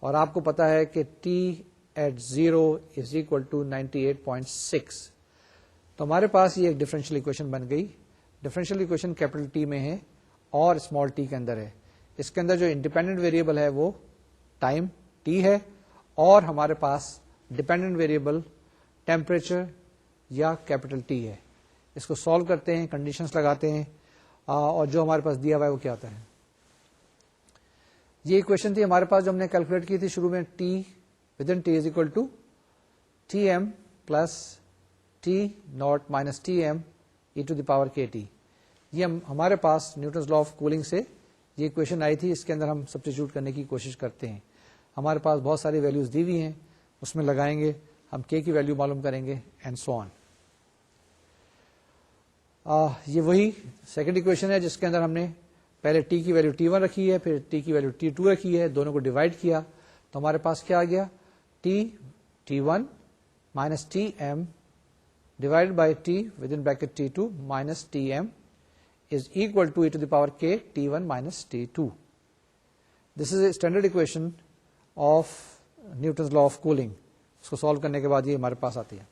اور آپ کو پتا ہے کہ T at 0 is equal to 98.6. تو ہمارے پاس یہ ایک ڈفرینشیل اکویشن بن گئی. ڈفرینشیل اکویشن کیپٹل ٹی میں ہے اور اسمال ٹی کے اندر ہے. اس کے اندر جو انڈیپینڈنٹ ویریبل ہے وہ ٹائم ٹی ہے, اور ہمارے پاس ڈپینڈنٹ ویریبل ٹیمپریچر یا کیپٹل ٹی ہے. اس کو سالو کرتے ہیں, کنڈیشنز لگاتے ہیں, اور جو ہمارے پاس دیا ہوا ہے وہ کیا آتا ہے. یہ اکویشن تھی ہمارے پاس جو ہم نے کیلکولیٹ کی تھی شروع میں, T with in T is equal to T M plus T naught minus T M E to the power K T. یہ ہمارے پاس نیوٹنز لا آف کولنگ سے یہ اکویشن آئی تھی. اس کے اندر ہم سبسٹیٹیوٹ کرنے کی کوشش کرتے ہیں. ہمارے پاس بہت ساری ویلیوز دی ہوئی ہیں, اس میں لگائیں گے, ہم کے کی ویلیو معلوم کریں گے اینڈ سو آن. یہ وہی سیکنڈ اکویشن ہے جس کے اندر ہم نے پہلے ٹی کی ویلیو ٹی 1 رکھی ہے, پھر ٹی کی ویلیو ٹی 2 رکھی ہے, دونوں کو ڈیوائڈ کیا تو ہمارے پاس کیا آ گیا, T 1 minus T M divide by T with in bracket T 2 minus T M is equal to E to the power K T 1 minus T 2. This is a standard equation of Newton's law of cooling. اس کو solve کرنے کے بعد یہ ہمارے پاس آتی ہے.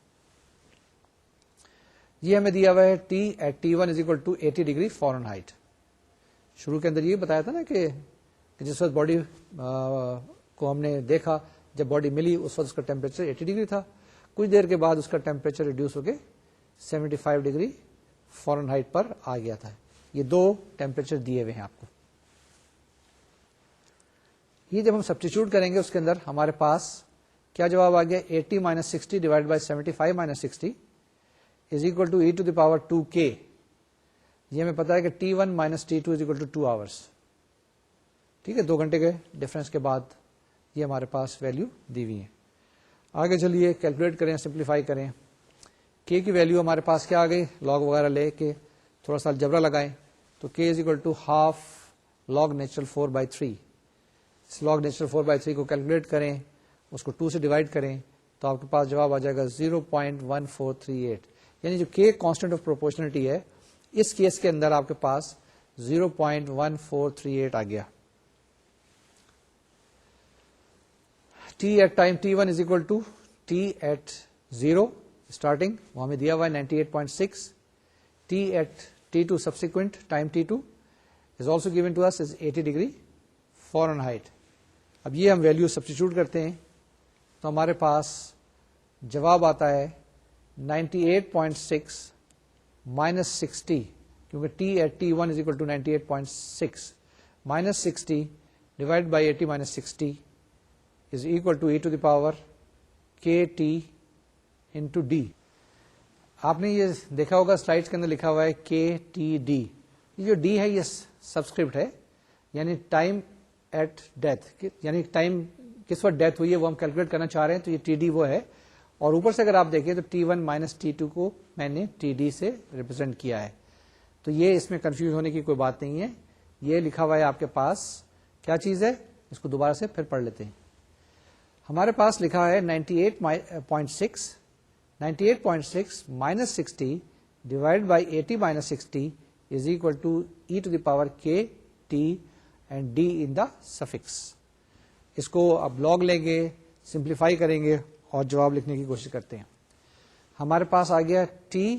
یہ ہمیں دیا ہوا ہے T at T 1 is equal to 80 degree Fahrenheit. شروع کے اندر یہ بتایا تھا نا کہ جس وقت باڈی کو ہم نے دیکھا, جب باڈی ملی اس وقت اس کا ٹیمپریچر 80 ڈگری تھا. کچھ دیر کے بعد اس کا ٹیمپریچر ریڈیوس ہو کے 75 ڈگری فارن ہائٹ پر آ گیا تھا. یہ دو ٹیمپریچر دیے ہوئے ہیں آپ کو. یہ جب ہم سبسٹیچیوٹ کریں گے اس کے اندر ہمارے پاس کیا جواب آ گیا, 80 minus 60 divide by 75 minus 60 is equal to E to the power 2k. یہ ہمیں پتا ہے کہ T1 minus T2 is equal to 2 hours. ٹھیک ہے, 2 گھنٹے کے ڈفرنس کے بعد یہ ہمارے پاس ویلیو دی ہوئی ہے. آگے چلیے کیلکولیٹ کریں, سمپلیفائی کریں. K کی ویلیو ہمارے پاس کیا آ گئی, لاگ وغیرہ لے کے تھوڑا سا الجبرا لگائیں تو K is equal to half log natural 4/3. اس لاگ نیچرل 4/3 کو کیلکولیٹ کریں, اس کو 2 سے ڈیوائڈ کریں تو آپ کے پاس جواب آ جائے گا 0.1438. یعنی جو K کانسٹنٹ آف پروپورشنلٹی ہے اس کیس کے اندر آپ کے پاس 0.1438 آ گیا. T at time T1 is equal to T at 0 starting, وہ ہمیں دیا ہوا ہے 98.6. T at T2 subsequent time T2 is also given to us is 80 degree Fahrenheit. اب یہ ہم ویلیو سبسٹیچیوٹ کرتے ہیں تو ہمارے پاس جواب آتا ہے 98.6 مائنس 60, کیونکہ T at T1 is equal to 98.6 minus 60 divide by 80 minus 60 is equal to E to the power K T into D. آپ نے یہ دیکھا ہوگا سلائڈس کے اندر لکھا ہوا ہے کے ٹی ڈی. یہ جو ڈی ہے یہ سبسکرپٹ ہے, یعنی ٹائم ایٹ ڈیتھ, یعنی ٹائم کس وقت ڈیتھ ہوئی ہے وہ ہم کیلکولیٹ کرنا چاہ رہے ہیں تو یہ ٹی ڈی وہ ہے. اور اوپر سے اگر آپ دیکھیں تو T1 مائنس T2 کو میں نے ٹی ڈی سے ریپرزینٹ کیا ہے. تو یہ اس میں کنفیوز ہونے کی کوئی بات نہیں ہے. یہ لکھا ہوا ہے آپ کے پاس کیا چیز ہے, اس کو دوبارہ سے پھر پڑھ لیتے ہیں. ہمارے پاس لکھا ہے 98.6 minus 60 divide by 80 minus 60 is equal to E to the power K T and D in the suffix. اس کو اب لاگ لیں گے, سمپلیفائی کریں گے اور جواب لکھنے کی کوشش کرتے ہیں. ہمارے پاس آ گیا T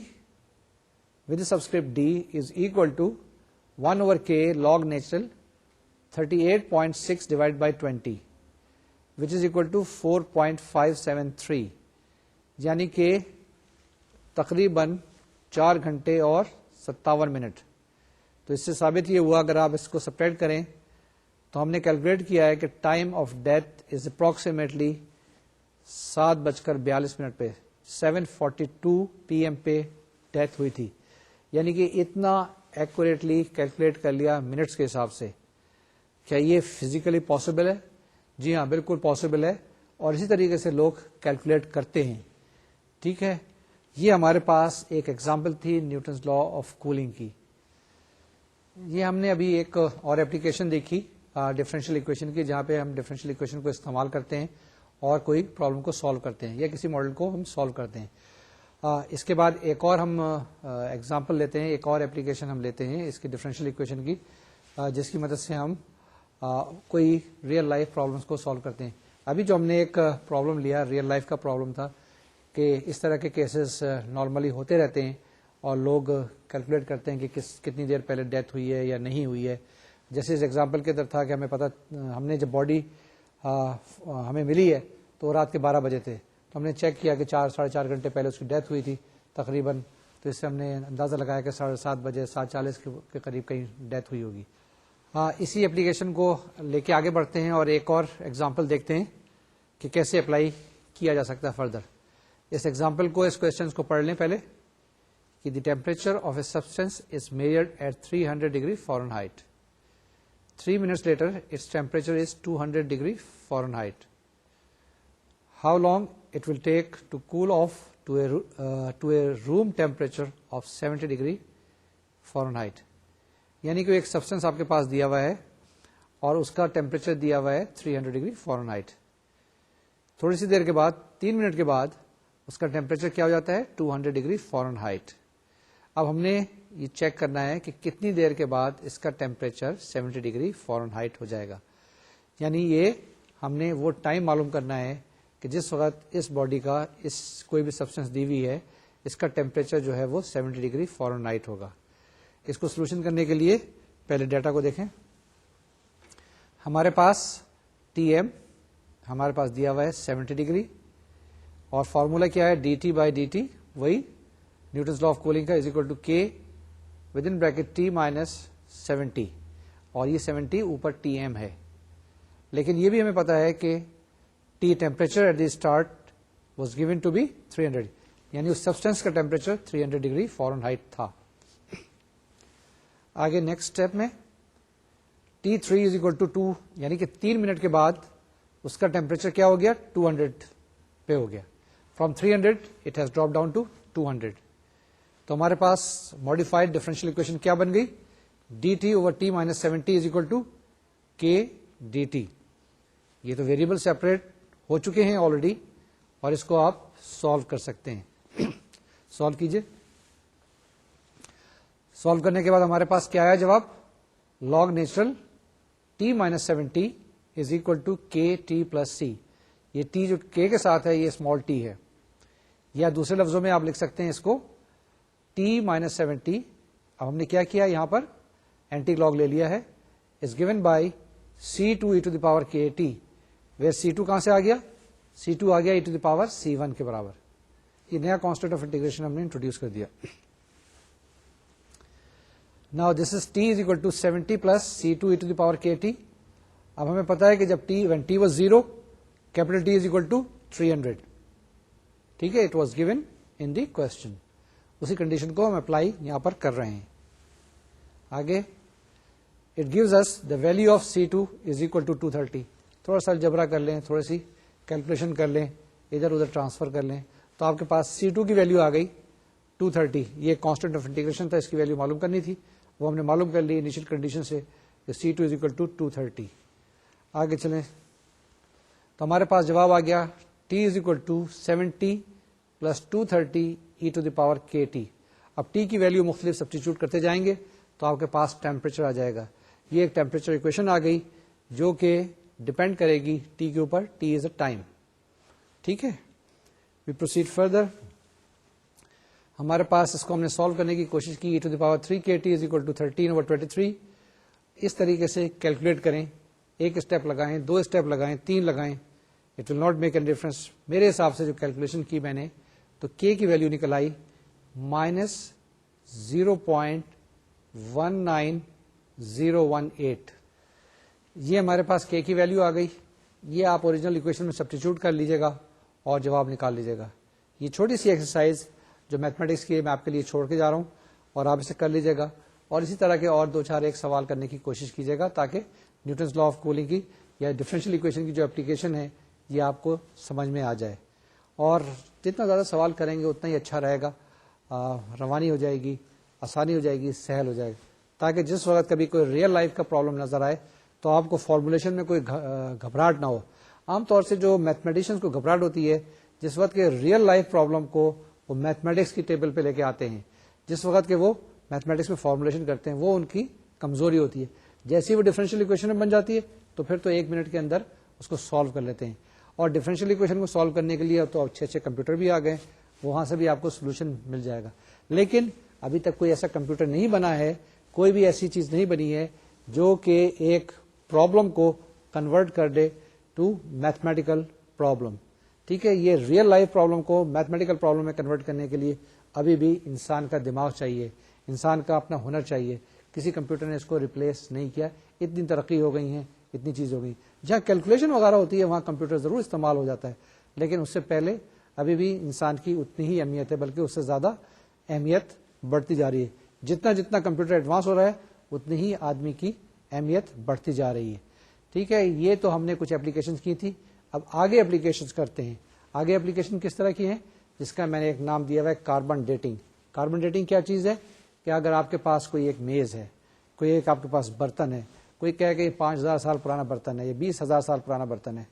with subscript D is equal to 1/k log natural 38.6 divide by 20 which is equal to 4.573, یعنی کہ تقریباً 4 گھنٹے اور 57 منٹ. تو اس سے ثابت یہ ہوا, اگر آپ اس کو سبٹریکٹ کریں تو ہم نے کیلکولیٹ کیا ہے کہ time of death is approximately 7:42 پہ 7:42 PM پہ ڈیتھ ہوئی تھی. یعنی کہ اتنا ایکوریٹلی کیلکولیٹ کر لیا منٹس کے حساب سے. کیا یہ فزیکلی پاسبل ہے؟ جی ہاں, بالکل پاسبل ہے, اور اسی طریقے سے لوگ کیلکولیٹ کرتے ہیں. ٹھیک ہے, یہ ہمارے پاس ایک ایگزامپل تھی نیوٹنز لا آف کولنگ کی. یہ ہم نے ابھی ایک اور اپلیکیشن دیکھی ڈفرینشیل اکویشن کی, جہاں پہ ہم ڈفرینشیل اکویشن کو استعمال کرتے ہیں اور کوئی پرابلم کو سالو کرتے ہیں یا کسی ماڈل کو ہم سالو کرتے ہیں. اس کے بعد ایک اور ہم ایگزامپل لیتے ہیں, ایک اور اپلیکیشن ہم لیتے ہیں اس کی ڈفرینشیل اکویشن کی, جس کی مدد سے ہم کوئی ریئل لائف پرابلمس کو سالو کرتے ہیں. ابھی جو ہم نے ایک پرابلم لیا ریئل لائف کا پرابلم تھا کہ اس طرح کے کیسز نارملی ہوتے رہتے ہیں اور لوگ کیلکولیٹ کرتے ہیں کہ کتنی دیر پہلے ڈیتھ ہوئی ہے یا نہیں ہوئی ہے. جیسے اس ایگزامپل کے اندر تھا کہ ہمیں پتا, ہم نے جب باڈی ہمیں ملی ہے تو رات کے 12 بجے تھے, تو ہم نے چیک کیا کہ 4-4.5 گھنٹے پہلے اس کی ڈیتھ ہوئی تھی تقریباً, تو اس سے ہم نے اندازہ لگایا کہ 7:30 بجے 7:40 کے قریب کہیں ڈیتھ ہوئی ہوگی. اسی اپلیکیشن کو لے کے آگے بڑھتے ہیں اور ایک اور ایگزامپل دیکھتے ہیں کہ کیسے اپلائی کیا جا سکتا ہے فردر. اس ایگزامپل کو, اس کوشچن کو پڑھ لیں پہلے کہ the temperature of a substance is measured at 300 degree Fahrenheit. 3 minutes later, its temperature is 200 degree Fahrenheit. How long it will take to cool off to a room temperature of 70 degree Fahrenheit. یعنی کہ ایک substance آپ کے پاس دیا ہوا ہے اور اس کا ٹیمپریچر دیا ہوا ہے 300 ڈگری فارنہائٹ. تھوڑی سی دیر کے بعد, 3 منٹ کے بعد اس کا ٹیمپریچر کیا ہو جاتا ہے 200 ڈگری فارنہائٹ. اب ہم نے یہ چیک کرنا ہے کہ کتنی دیر کے بعد اس کا ٹیمپریچر 70 ڈگری فارنہائٹ ہو جائے گا. یعنی یہ ہم نے وہ ٹائم معلوم کرنا ہے کہ جس وقت اس باڈی کا, اس کوئی بھی سبسٹینس دی ہوئی ہے, اس کا ٹیمپریچر جو ہے وہ 70 ڈگری فارنہائٹ ہوگا. اس کو سولوشن کرنے کے لیے پہلے ڈیٹا کو دیکھیں. ہمارے پاس ٹی ایم ہمارے پاس دیا ہوا ہے 70 ڈگری, اور فارمولا کیا ہے D T by D T, وہی نیوٹنز لا آف کولنگ کا, از اکول ٹو کے with in bracket T minus 70, اور یہ 70 اوپر ٹی ایم ہے. لیکن یہ بھی ہمیں پتا ہے کہ T temperature at the start was given to be 300, یعنی اس سبسٹینس کا ٹیمپریچر 300 ڈگری فارنہائٹ تھا. آگے نیکسٹ اسٹیپ میں T3 از اکول ٹو 2, یعنی کہ 3 منٹ کے بعد اس کا ٹیمپریچر کیا ہو گیا 200 پہ ہو گیا. From 300 it has drop down to 200. تو ہمارے پاس ماڈیفائڈ ڈفرینشیل اکویشن کیا بن گئی, D T over T minus 70 is equal to K D T. یہ تو ویریبل سیپریٹ ہو چکے ہیں آلریڈی, اور اس کو آپ سالو کر سکتے ہیں. سالو کیجئے. سالو کرنے کے بعد ہمارے پاس کیا آیا جواب, log natural T minus 70 is equal to K T plus C. یہ ٹی جو کے کے ساتھ ہے یہ اسمال ٹی ہے, یا دوسرے لفظوں میں آپ لکھ سکتے ہیں اس کو ٹی مائنس 70. اب ہم نے کیا کیا یہاں پر اینٹی لاگ لے لیا ہے, is given by C2 e to the power K T, where C2 کہاں سے آ گیا, C2 آ گیا e to the power C1 کے برابر. یہ نیا کانسٹنٹ آف انٹیگریشن ہم نے انٹروڈیوس کر دیا. Now this is t is equal to 70 plus C2 e to the power kt. اب ہمیں پتا ہے کہ جب when t was 0, capital T is equal to 300. ٹھیک ہے, it was given in the question. اسی کنڈیشن کو ہم اپلائی یہاں پر کر رہے ہیں. آگے it gives us the value of C2 is equal to 230. تھوڑا سا الجبرا کر لیں, تھوڑی سی کیلکولیشن کر لیں, ادھر ادھر ٹرانسفر کر لیں, تو آپ کے پاس C2 کی ویلو آ گئی 230. یہ کانسٹنٹ آف انٹیگریشن تھا, اس کی ویلو معلوم کرنی تھی, وہ ہم نے معلوم کر لی انیشیل کنڈیشن سے کہ C2 is equal to 230. آگے چلیں تو ہمارے پاس جواب آ گیا T is equal to 70 plus 230 e to the power kt. اب T کی ویلو مختلف سبسٹیچیوٹ کرتے جائیں گے تو آپ کے پاس ٹیمپریچر آ جائے گا. یہ ایک ٹیمپریچر اکویشن آ گئی جو کہ ڈپینڈ کرے گی T کے اوپر. T is a time. ٹھیک ہے, وی پروسیڈ فردر. ہمارے پاس اس کو ہم نے سالو کرنے کی کوشش کی, e to the power 3 kt is equal to 13/23. اس طریقے سے کیلکولیٹ کریں, ایک اسٹیپ لگائیں, 2 اسٹیپ لگائیں, 3 لگائیں, it will not make a difference. میرے حساب سے جو کیلکولیشن کی میں نے تو k کی ویلو نکل آئی -0.19018. یہ ہمارے پاس k کی ویلو آ گئی. یہ آپ اوریجنل اکویشن میں سبسٹیچیوٹ کر لیجیے گا اور جواب نکال لیجیے گا. یہ چھوٹی سی ایکسرسائز جو میتھمیٹکس کی میں آپ کے لیے چھوڑ کے جا رہا ہوں, اور آپ اسے کر لیجیے گا, اور اسی طرح کے اور 2-4 ایک سوال کرنے کی کوشش کیجیے گا تاکہ نیوٹنز لا آف کولنگ کی یا ڈفرینشیل اکویشن کی جو اپلیکیشن ہے یہ آپ کو سمجھ میں آ جائے. اور جتنا زیادہ سوال کریں گے اتنا ہی اچھا رہے گا, روانی ہو جائے گی, آسانی ہو جائے گی, سہل ہو جائے گا, تاکہ جس وقت کبھی کوئی ریئل لائف کا پرابلم نظر آئے تو آپ کو فارمولیشن میں کوئی گھبراہٹ نہ ہو. عام طور سے جو میتھمیٹیشینس کو گھبراہٹ ہوتی ہے جس وقت کے ریئل لائف پرابلم کو وہ میتھمیٹکس کی ٹیبل پہ لے کے آتے ہیں, جس وقت کے وہ میتھمیٹکس میں فارمولیشن کرتے ہیں, وہ ان کی کمزوری ہوتی ہے. جیسی وہ ڈفرینشیل اکویشن میں بن جاتی ہے تو پھر تو 1 منٹ کے اندر اس کو سالو کر لیتے ہیں. اور ڈفرینشیل اکویشن کو سالو کرنے کے لیے تو اچھے کمپیوٹر بھی آ گئے, وہاں سے بھی آپ کو سولوشن مل جائے گا. لیکن ابھی تک کوئی ایسا کمپیوٹر نہیں بنا ہے, کوئی بھی ایسی چیز نہیں بنی ہے جو کہ ایک پرابلم کو کنورٹ کر دے ٹو میتھمیٹیکل پرابلم. ٹھیک ہے. یہ ریئل لائف پرابلم کو میتھمیٹیکل پرابلم میں کنورٹ کرنے کے لیے ابھی بھی انسان کا دماغ چاہیے, انسان کا اپنا ہنر چاہیے. کسی کمپیوٹر نے اس کو ریپلیس نہیں کیا. اتنی ترقی ہو گئی ہے, اتنی چیز ہو گئی. جہاں کیلکولیشن وغیرہ ہوتی ہے وہاں کمپیوٹر ضرور استعمال ہو جاتا ہے, لیکن اس سے پہلے ابھی بھی انسان کی اتنی ہی اہمیت ہے, بلکہ اس سے زیادہ اہمیت بڑھتی جا رہی ہے. جتنا جتنا کمپیوٹر ایڈوانس ہو رہا ہے اتنی ہی آدمی کی اہمیت بڑھتی جا رہی ہے. ٹھیک ہے, یہ تو ہم نے کچھ اپلیکیشن کی تھی. اب آگے اپلیکیشن کرتے ہیں. آگے اپلیکیشن کس طرح کی ہیں, جس کا میں نے ایک نام دیا ہوا ہے کاربن ڈیٹنگ. کاربن ڈیٹنگ کیا چیز ہے کہ اگر آپ کے پاس کوئی ایک میز ہے, کوئی ایک آپ کے پاس برتن ہے, کوئی کہے کہ یہ 5000 سال پرانا برتن ہے, یہ 20000 سال پرانا برتن ہے,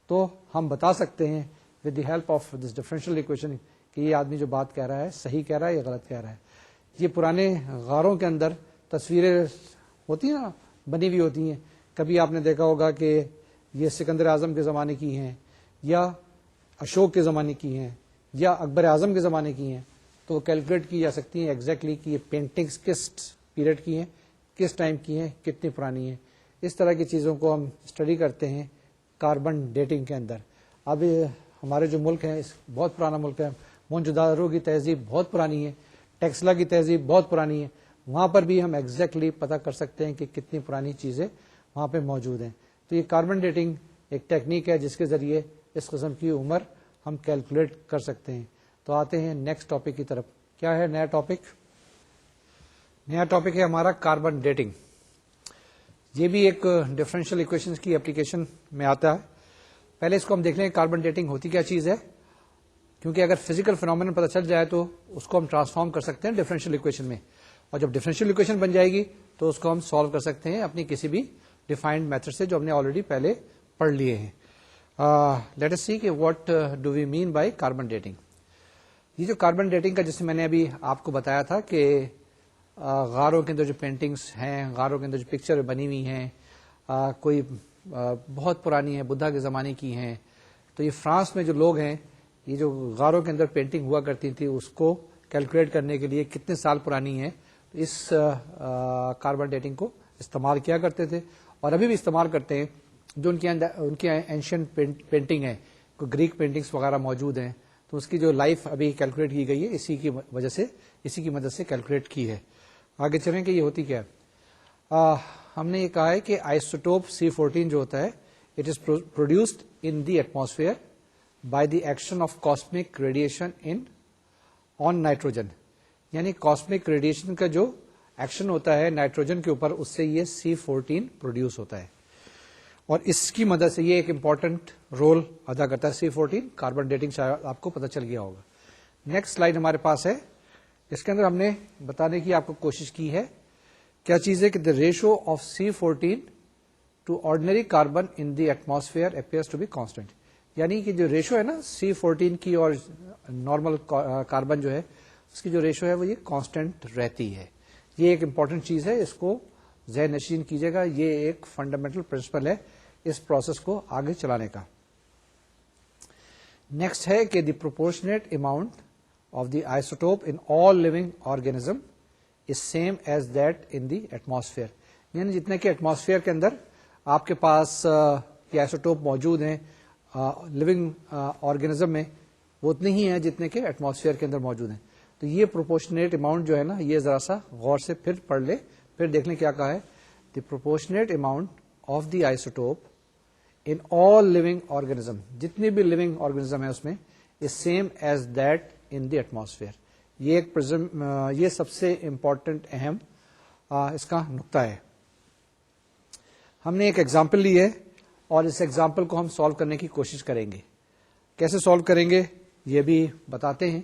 تو ہم بتا سکتے ہیں with the help of this differential equation کہ یہ آدمی جو بات کہہ رہا ہے صحیح کہہ رہا ہے یا غلط کہہ رہا ہے. یہ پرانے غاروں کے اندر تصویریں ہوتی ہیں نا, بنی ہوئی ہوتی ہیں. کبھی آپ نے دیکھا ہوگا کہ یہ سکندر اعظم کے زمانے کی ہیں, یا اشوک کے زمانے کی ہیں, یا اکبر اعظم کے زمانے کی ہیں. تو کیلکولیٹ کی جا سکتی ہیں ایگزیکٹلی کہ یہ پینٹنگز کس پیریڈ کی ہیں, کس ٹائم کی ہیں, کتنی پرانی ہیں. اس طرح کی چیزوں کو ہم اسٹڈی کرتے ہیں کاربن ڈیٹنگ کے اندر. اب ہمارے جو ملک ہے بہت پرانا ملک ہے. موہنجو-داڑو کی تہذیب بہت پرانی ہے, ٹیکسلا کی تہذیب بہت پرانی ہے. وہاں پر بھی ہم ایگزیکٹلی پتہ کر سکتے ہیں کہ کتنی پرانی چیزیں وہاں پہ موجود ہیں. تو یہ کاربن ڈیٹنگ ایک ٹیکنیک ہے جس کے ذریعے اس قسم کی عمر ہم کیلکولیٹ کر سکتے ہیں. تو آتے ہیں نیکسٹ ٹاپک کی طرف. کیا ہے نیا ٹاپک؟ نیا ٹاپک ہے ہمارا کاربن ڈیٹنگ. یہ بھی ایک ڈفرینشیل اکویشن کی اپلیکیشن میں آتا ہے. پہلے اس کو ہم دیکھ لیں کاربن ڈیٹنگ ہوتی کیا چیز ہے, کیونکہ اگر فزیکل فینومینن پتہ چل جائے تو اس کو ہم ٹرانسفارم کر سکتے ہیں ڈفرینشیل اکویشن میں, اور جب ڈفرینشیل اکویشن بن جائے گی تو اس کو ہم سالو کر سکتے ہیں اپنی کسی بھی ڈیفائنڈ میتھڈ سے جو ہم نے آلریڈی پہلے پڑھ لیے ہیں. لیٹ اس سی کہ what do we mean by carbon dating. یہ جو کاربن ڈیٹنگ کا جسے میں نے ابھی آپ کو بتایا تھا کہ غاروں کے اندر جو پینٹنگز ہیں, غاروں کے اندر جو پکچر بنی ہوئی ہیں, کوئی بہت پرانی ہے, بدھا کے زمانے کی ہیں. تو یہ فرانس میں جو لوگ ہیں, یہ جو غاروں کے اندر پینٹنگ ہوا کرتی تھی اس کو کیلکولیٹ کرنے کے لیے کتنے سال پرانی ہے, تو اس کاربن ڈیٹنگ کو استعمال کیا کرتے تھے, اور ابھی بھی استعمال کرتے ہیں. جو ان کی اینشینٹ پینٹنگ ہے, کوئی گریک پینٹنگز وغیرہ موجود ہیں, تو اس کی جو لائف ابھی کیلکولیٹ کی گئی ہے اسی کی وجہ سے, اسی کی مدد سے کیلکولیٹ کی ہے. آگے چلیں کہ یہ ہوتی کیا ہے. ہم نے یہ کہا ہے کہ آئسوٹوپ C14 جو ہوتا ہے it is produced in the atmosphere by the action of cosmic radiation on nitrogen. یعنی کاسمک ریڈیشن کا جو ایکشن ہوتا ہے نائٹروجن کے اوپر, اس سے یہ C14 پروڈیوس ہوتا ہے, اور اس کی مدد سے یہ ایک امپورٹنٹ رول ادا کرتا ہے C14. کاربن ڈیٹنگ شاید آپ کو پتہ چل گیا ہوگا. نیکسٹ سلائیڈ ہمارے پاس ہے, اس کے اندر ہم نے بتانے کی آپ کو کوشش کی ہے کیا چیز ہے کہ the ratio of C14 to ordinary carbon in the atmosphere appears to be constant. یعنی کہ جو ریشو ہے نا C14 کی اور نارمل کاربن جو ہے اس کی جو ریشو ہے وہ یہ کانسٹنٹ رہتی ہے. یہ ایک امپورٹنٹ چیز ہے, اس کو ذہن نشین کیجیے گا. یہ ایک فنڈامنٹل پرنسپل ہے اس پروسیس کو آگے چلانے کا. نیکسٹ ہے کہ the proportionate amount of the isotope in all living organism is same as that in the atmosphere. یعنی جتنے کہ ایٹماسفیئر کے اندر آپ کے پاس یہ آئسوٹوپ موجود ہیں لیونگ آرگینزم میں, وہ اتنے ہی ہیں جتنے کہ ایٹماسفیئر کے اندر موجود ہیں. تو یہ پروپورشنیٹ اماؤنٹ جو ہے نا, یہ ذرا سا غور سے پھر پڑھ لے, پھر دیکھ لیں کیا کہا ہے. The proportionate amount of the isotope in all living organism, جتنی بھی لیونگ آرگینزم ہے اس میں, is same as that in the atmosphere. یہ سب سے امپورٹنٹ اہم اس کا نقطہ ہے. ہم نے ایک ایگزامپل لی ہے اور اس ایگزامپل کو ہم سالو کرنے کی کوشش کریں گے. کیسے سالو کریں گے یہ بھی بتاتے ہیں,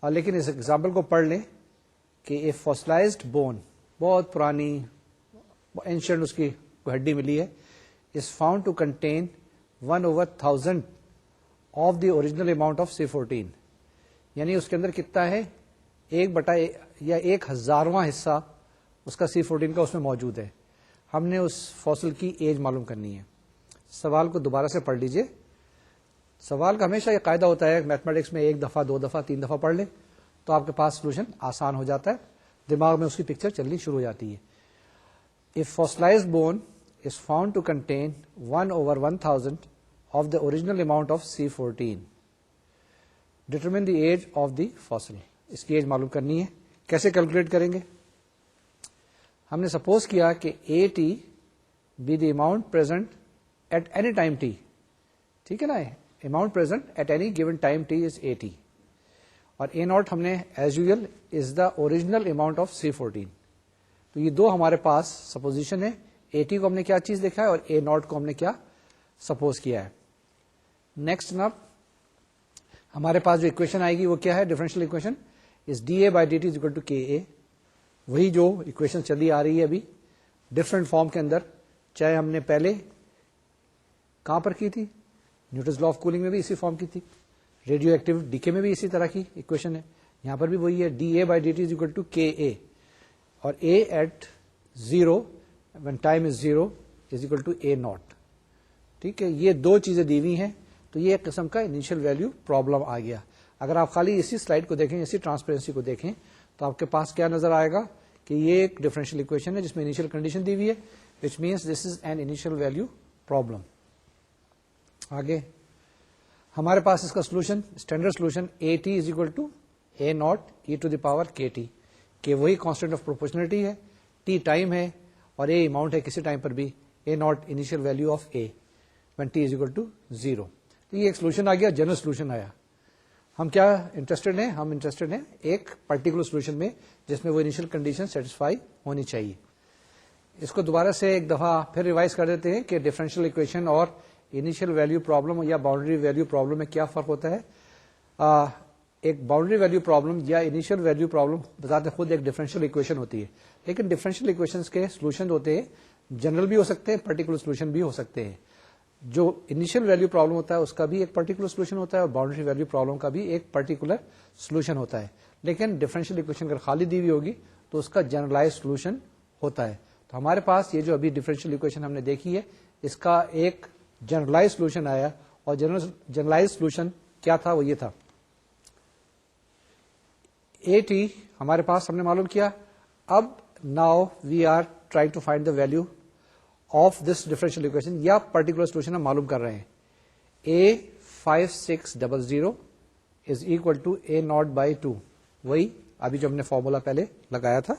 لیکن اس ایگزامپل کو پڑھ لیں کہ اے فوسلائزڈ بون, بہت پرانی اینشنٹ اس کی ہڈی ملی ہے, is found to contain 1/1000 of the original amount of C14. یعنی اس کے اندر کتنا ہے, 1/1000واں حصہ اس کا C14 کا اس میں موجود ہے. ہم نے اس فوسل کی ایج معلوم کرنی ہے. سوال کو دوبارہ سے پڑھ لیجئے. سوال کا ہمیشہ یہ قاعدہ ہوتا ہے میتھمیٹکس میں, 1 دفعہ 2 دفعہ 3 دفعہ پڑھ لیں تو آپ کے پاس سولوشن آسان ہو جاتا ہے, دماغ میں اس کی پکچر چلنی شروع ہو جاتی ہے. A fossilized bone is found to contain 1/1000 of the original amount of C14. Determine the age of the fossil. اس کی ایج معلوم کرنی ہے. کیسے کیلکولیٹ کریں گے؟ ہم نے سپوز کیا کہ AT be the amount present at any time t. ٹھیک ہے نا؟ amount present at any given time t is AT. اور A ناٹ ہم نے as usual is the original amount of C14. تو یہ دو ہمارے پاس سپوزیشن ہے. AT کو ہم نے کیا چیز دیکھا ہے اور A ناٹ کو ہم نے کیا سپوز کیا ہے. نیکسٹ جناب ہمارے پاس جو اکویشن آئے گی وہ کیا ہے؟ Differential equation is dA/dt is equal to KA. وہی جو اکویشن چلی آ رہی ہے ابھی ڈفرینٹ فارم کے اندر، چاہے ہم نے پہلے کہاں پر کی تھی، نیوٹنز لا آف کولنگ میں بھی اسی فارم کی تھی، ریڈیو ایکٹیو ڈیکے میں بھی اسی طرح کی اکویشن ہے. یہاں پر بھی وہی ہے dA/dt is equal to KA اور A at 0 when time is 0 is equal to A naught. ٹھیک ہے، یہ دو چیزیں دی ہوئی ہیں. تو یہ ایک قسم کا انیشیل ویلیو پرابلم آ گیا. اگر آپ خالی اسی سلائڈ کو دیکھیں، اسی ٹرانسپیرنسی کو دیکھیں تو آپ کے پاس کیا نظر آئے گا کہ یہ ایک ڈفرینشیل اکویشن ہے جس میں انیشیل کنڈیشن دی ہوئی ہے، which means this is an initial value problem. آگے ہمارے پاس اس کا solution, standard solution AT is equal to A naught e to the power KT. کہ وہی کانسٹنٹ آف پروپورشنلٹی ہے، T ٹائم ہے اور A اماؤنٹ ہے کسی ٹائم پر بھی. A not initial value of A when T is equal to 0. تو یہ ایک سولوشن آ گیا، جنرل سولوشن آیا. ہم کیا انٹرسٹڈ ہیں؟ ہم انٹرسٹڈ ہیں ایک پرٹیکولر سولوشن میں جس میں وہ انیشیل کنڈیشن سیٹسفائی ہونی چاہیے. اس کو دوبارہ سے ایک دفعہ پھر ریوائز کر دیتے ہیں کہ ڈفرینشیل اکویشن اور انیشیل ویلیو پرابلم یا باؤنڈری ویلیو پرابلم میں کیا فرق ہوتا ہے. ایک باؤنڈری ویلیو پرابلم یا انیشیل ویلیو پرابلم بذات خود ایک ڈفرینشیل اکویشن ہوتی ہے، لیکن ڈفرینشیل اکویشنز کے سولوشن ہوتے ہیں جنرل بھی ہو سکتے ہیں، پرٹیکولر سولوشن بھی ہو سکتے ہیں. جو انیشیل ویلیو پرابلم ہوتا ہے اس کا بھی ایک پرٹیکولر سولوشن ہوتا ہے اور باؤنڈری ویلیو پرابلم کا بھی ایک پرٹیکولر سولوشن ہوتا ہے. لیکن ڈفرینشیل اکویشن اگر خالی دی ہوئی ہوگی تو اس کا جنرلائز سولوشن ہوتا ہے. تو ہمارے پاس یہ جو ابھی ڈفرینشیل اکویشن ہم نے دیکھی ہے اس کا ایک جنرلائز سولوشن آیا، اور جنرلائز سولوشن کیا تھا؟ وہ یہ تھا AT ہمارے پاس ہم نے معلوم کیا. اب now we are trying to find the value of this differential equation یا پرٹیکولر سولوشن ہم معلوم کر رہے ہیں. A5600 is equal to A naught by 2. وہی ابھی جو ہم نے فارمولا پہلے لگایا تھا.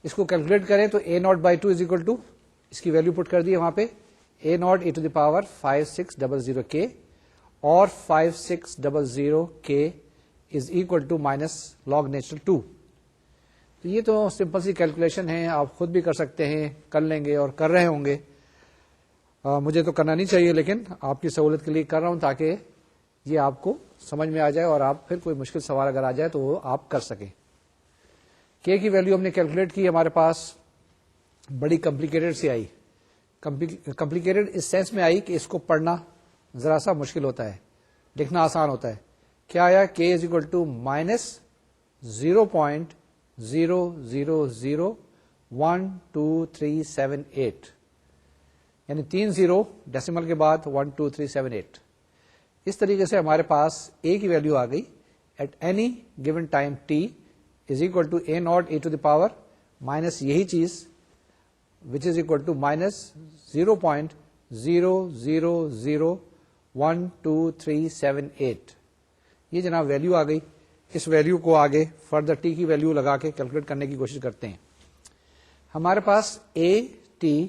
اس کو کیلکولیٹ کریں تو A naught by 2 is equal to, اس کی ویلو پٹ کر دی ہے وہاں پہ، A naught e to the power 5600K اور 5600K is equal to minus log natural 2. تو یہ تو سمپل سی کیلکولیشن ہے، آپ خود بھی کر سکتے ہیں، کر لیں گے اور کر رہے ہوں گے. مجھے تو کرنا نہیں چاہیے لیکن آپ کی سہولت کے لیے کر رہا ہوں تاکہ یہ آپ کو سمجھ میں آ جائے اور آپ پھر کوئی مشکل سوال اگر آ جائے تو وہ آپ کر سکیں. K کی ویلو ہم نے کیلکولیٹ کی، ہمارے پاس بڑی کمپلیکیٹڈ سی آئی. کمپلیکیٹڈ اس سینس میں آئی کہ اس کو پڑھنا ذرا سا مشکل ہوتا ہے، لکھنا آسان ہوتا ہے. کیا آیا؟ K is equal to minus 0.001238 یعنی 3 0 ڈیسیمل کے بعد 12378. اس طریقے سے ہمارے پاس A کی ویلو آ گئی at any given time T is equal to A naught e to the power minus یہی چیز which is equal to minus 0.00012378. یہ جناب ویلو آ گئی. اس ویلو کو آگے فردر T کی ویلو لگا کے کیلکولیٹ کرنے کی کوشش کرتے ہیں. ہمارے پاس AT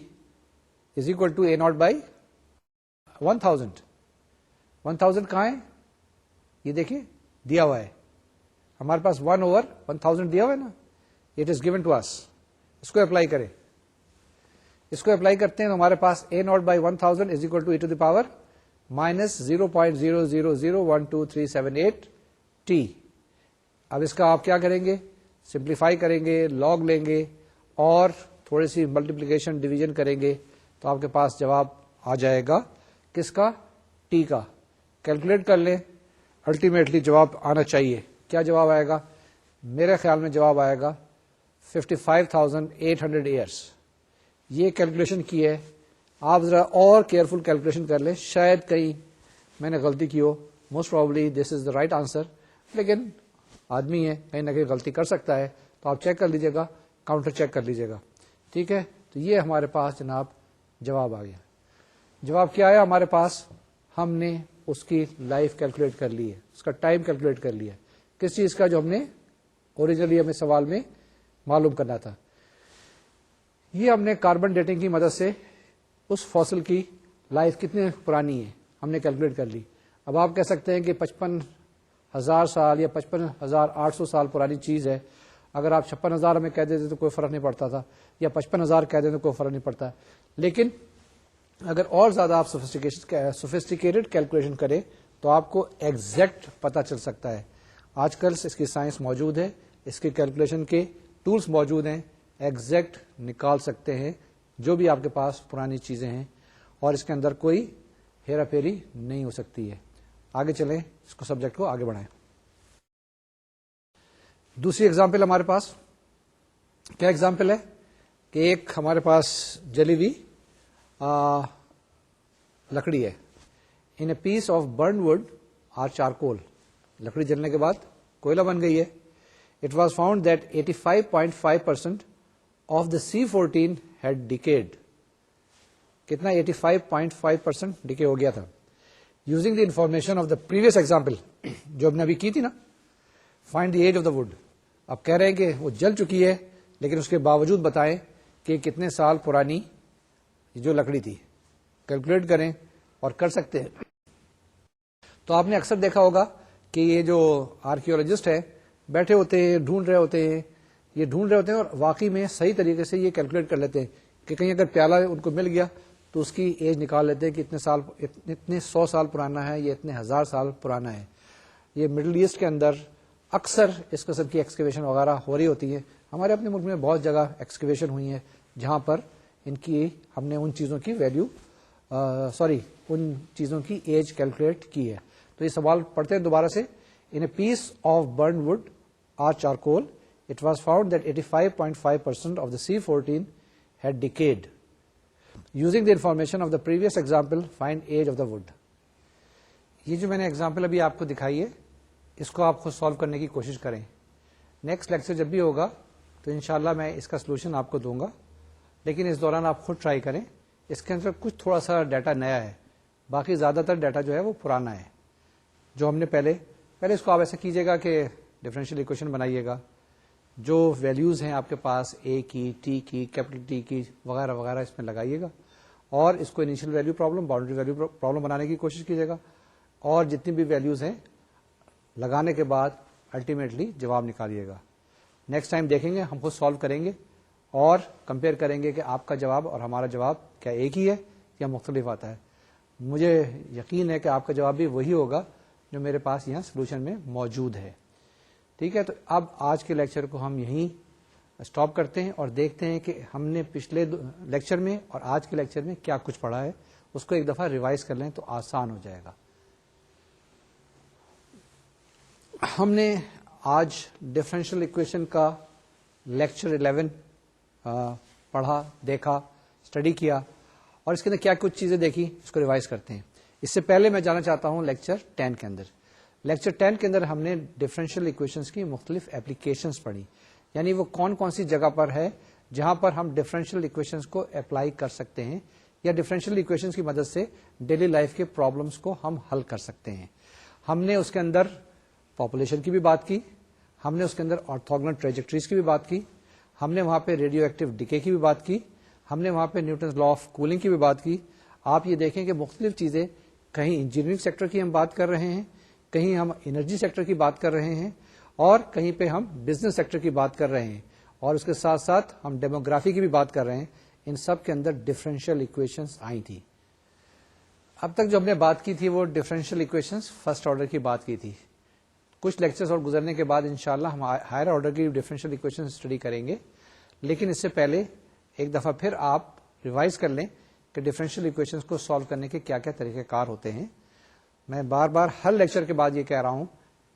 is equal to A naught by 1000. 1000 کہاں ہے؟ یہ دیکھیں دیا ہوا ہے ہمارے پاس 1/1000 دیا ہوا ہے نا. It is given to us. اس کو اپلائی کریں. اس کو اپلائی کرتے ہیں تو ہمارے پاس A naught by 1000 is equal to e to the power minus 0.00012378 T. اب اس کا آپ کیا کریں گے؟ سمپلیفائی کریں گے، لاگ لیں گے اور تھوڑی سی ملٹیپلیکیشن ڈویژن کریں گے تو آپ کے پاس جواب آ جائے گا. کس کا؟ T کا. کیلکولیٹ کر لیں، الٹیمیٹلی جواب آنا چاہیے. کیا جواب آئے گا؟ میرے خیال میں جواب آئے گا 55,800 ایئرس. یہ کیلکولیشن کی ہے، آپ ذرا اور کیئرفل کیلکولیشن کر لیں، شاید کہیں میں نے غلطی کی ہو. Most probably this is the right answer, لیکن آدمی ہے کہیں نہ کہیں غلطی کر سکتا ہے، تو آپ چیک کر لیجیے گا، کاؤنٹر چیک کر لیجیے گا. ٹھیک ہے، تو یہ ہمارے پاس جناب جواب آ گیا. جواب کیا آیا ہمارے پاس؟ ہم نے اس کی لائف کیلکولیٹ کر لی ہے, اس کا ٹائم کیلکولیٹ کر لیا. کس چیز کا؟ جو ہم نے اوریجنلی ہمیں سوال میں معلوم کرنا تھا. یہ ہم نے کاربن ڈیٹنگ کی مدد سے اس فاسل کی لائف کتنے پرانی ہے ہم نے کیلکولیٹ کر لی. اب آپ کہہ سکتے ہیں کہ 55,000 سال یا 55,800 سال پرانی چیز ہے. اگر آپ 56,000 ہمیں کہہ دیتے تو کوئی فرق نہیں پڑتا تھا, یا 55,000 کہہ دیتے تو کوئی فرق نہیں پڑتا. لیکن اگر اور زیادہ آپ سوفسٹیکیٹڈ کیلکولیشن کریں تو آپ کو ایگزیکٹ پتہ چل سکتا ہے. آج کل اس کی سائنس موجود ہے, اس کے کیلکولیشن کے ٹولس موجود ہیں, ایگزیکٹ نکال سکتے ہیں جو بھی آپ کے پاس پرانی چیزیں ہیں, اور اس کے اندر کوئی ہیرا پھیری نہیں ہو سکتی ہے. آگے چلیں, اس کو سبجیکٹ کو آگے بڑھائیں. دوسری ایگزامپل ہمارے پاس کیا ایگزامپل ہے کہ ایک ہمارے پاس جلی ہوئی لکڑی ہے. In a piece of burn wood or charcoal, لکڑی جلنے کے بعد کوئلہ بن گئی ہے. It was found that 85.5% of the C14 had decayed. کتنا؟ 85.5% ڈیکے ہو گیا تھا. Using the information of the previous example, جو ہم نے ابھی کی تھی نا, find the age of the wood. اب کہہ رہے ہیں کہ وہ جل چکی ہے, لیکن اس کے باوجود بتائیں کہ کتنے سال پرانی جو لکڑی تھی. کیلکولیٹ کریں اور کر سکتے ہیں. تو آپ نے اکثر دیکھا ہوگا کہ یہ جو آرکیولوجسٹ ہے بیٹھے ہوتے ہیں, ڈھونڈ رہے ہوتے ہیں, یہ ڈھونڈ رہے ہوتے ہیں, اور واقعی میں صحیح طریقے سے یہ کیلکولیٹ کر لیتے ہیں کہ کہیں اگر پیالہ ان کو مل گیا تو اس کی ایج نکال لیتے ہیں کہ اتنے 100 سال پرانا ہے یا اتنے 1000 سال پرانا ہے. یہ مڈل ایسٹ کے اندر اکثر اس قسم کی ایکسکیویشن وغیرہ ہو رہی ہوتی ہے. ہمارے اپنے ملک میں بہت جگہ ایکسکیویشن ہوئی ہے جہاں پر ان کی ہم نے ان چیزوں کی ویلیو ان چیزوں کی ایج کیلکولیٹ کی ہے. تو یہ سوال پڑھتے ہیں دوبارہ سے. In a piece of burn wood or charcoal it was found that 85.5% of the C14 had decayed. Using the information of the previous example, find age of the wood. یہ جو میں نے ایگزامپل ابھی آپ کو دکھائی ہے, اس کو آپ خود سالو کرنے کی کوشش کریں. نیکسٹ لیکچر جب بھی ہوگا تو انشاءاللہ میں اس کا سولوشن آپ کو دوں گا, لیکن اس دوران آپ خود ٹرائی کریں. اس کے اندر کچھ تھوڑا سا ڈیٹا نیا ہے, باقی زیادہ تر ڈیٹا جو ہے وہ پرانا ہے. جو ہم نے پہلے اس کو آپ ایسا کیجیے گا کہ ڈفرینشیل ایکویشن بنائیے گا, جو ویلیوز ہیں آپ کے پاس اے کی, ٹی کی, کیپٹل ٹی کی وغیرہ وغیرہ اس میں لگائیے گا, اور اس کو initial value problem, boundary value problem بنانے کی کوشش کیجیے گا, اور جتنی بھی ویلیوز ہیں لگانے کے بعد الٹیمیٹلی جواب نکالیے گا. نیکسٹ ٹائم دیکھیں گے, ہم خود سالو کریں گے اور کمپیئر کریں گے کہ آپ کا جواب اور ہمارا جواب کیا ایک ہی ہے یا مختلف آتا ہے. مجھے یقین ہے کہ آپ کا جواب بھی وہی ہوگا جو میرے پاس یہاں سولوشن میں موجود ہے. ٹھیک ہے, تو اب آج کے لیکچر کو ہم یہیں اسٹاپ کرتے ہیں اور دیکھتے ہیں کہ ہم نے پچھلے لیکچر میں اور آج کے لیکچر میں کیا کچھ پڑھا ہے. اس کو ایک دفعہ ریوائز کر لیں تو آسان ہو جائے گا. ہم نے آج ڈفرینشیل ایکویشن کا لیکچر 11 پڑھا, دیکھا, اسٹڈی کیا, اور اس کے اندر کیا کچھ چیزیں دیکھی اس کو ریوائز کرتے ہیں. اس سے پہلے میں جانا چاہتا ہوں لیکچر 10 کے اندر. لیکچر 10 کے اندر ہم نے ڈفرینشیل ایکویشنز کی مختلف اپلیکیشنز پڑھی, یعنی وہ کون کون سی جگہ پر ہے جہاں پر ہم ڈفرینشیل ایکویشنز کو اپلائی کر سکتے ہیں, یا ڈفرینشیل ایکویشنز کی مدد سے ڈیلی لائف کے پرابلمس کو ہم حل کر سکتے ہیں. ہم نے اس کے اندر پاپولیشن کی بھی بات کی, ہم نے اس کے اندر آرتھوگونل ٹریجیکٹریز کی بھی بات کی, ہم نے وہاں پہ ریڈیو ایکٹیو ڈیکے کی بھی بات کی, ہم نے وہاں پہ نیوٹنز لا آف کولنگ کی بھی بات کی. آپ یہ دیکھیں کہ مختلف چیزیں, کہیں انجینئرنگ سیکٹر کی ہم بات کر رہے ہیں, کہیں ہم انرجی سیکٹر کی بات کر رہے ہیں, اور کہیں پہ ہم بزنس سیکٹر کی بات کر رہے ہیں, اور اس کے ساتھ ساتھ ہم ڈیموگرافی کی بھی بات کر رہے ہیں. ان سب کے اندر ڈفرینشیل ایکویشنز آئی تھی. اب تک جو ہم نے بات کی تھی وہ ڈفرینشیل ایکویشنز فرسٹ آرڈر کی بات کی تھی. کچھ لیکچرز اور گزرنے کے بعد انشاءاللہ ہم ہائر آرڈر کی ڈفرینشیل ایکویشن اسٹڈی کریں گے. لیکن اس سے پہلے ایک دفعہ پھر آپ ریوائز کر لیں کہ ڈفرینشیل ایکویشنز کو سالو کرنے کے کیا کیا طریقہ کار ہوتے ہیں. میں بار بار ہر لیکچر کے بعد یہ کہہ رہا ہوں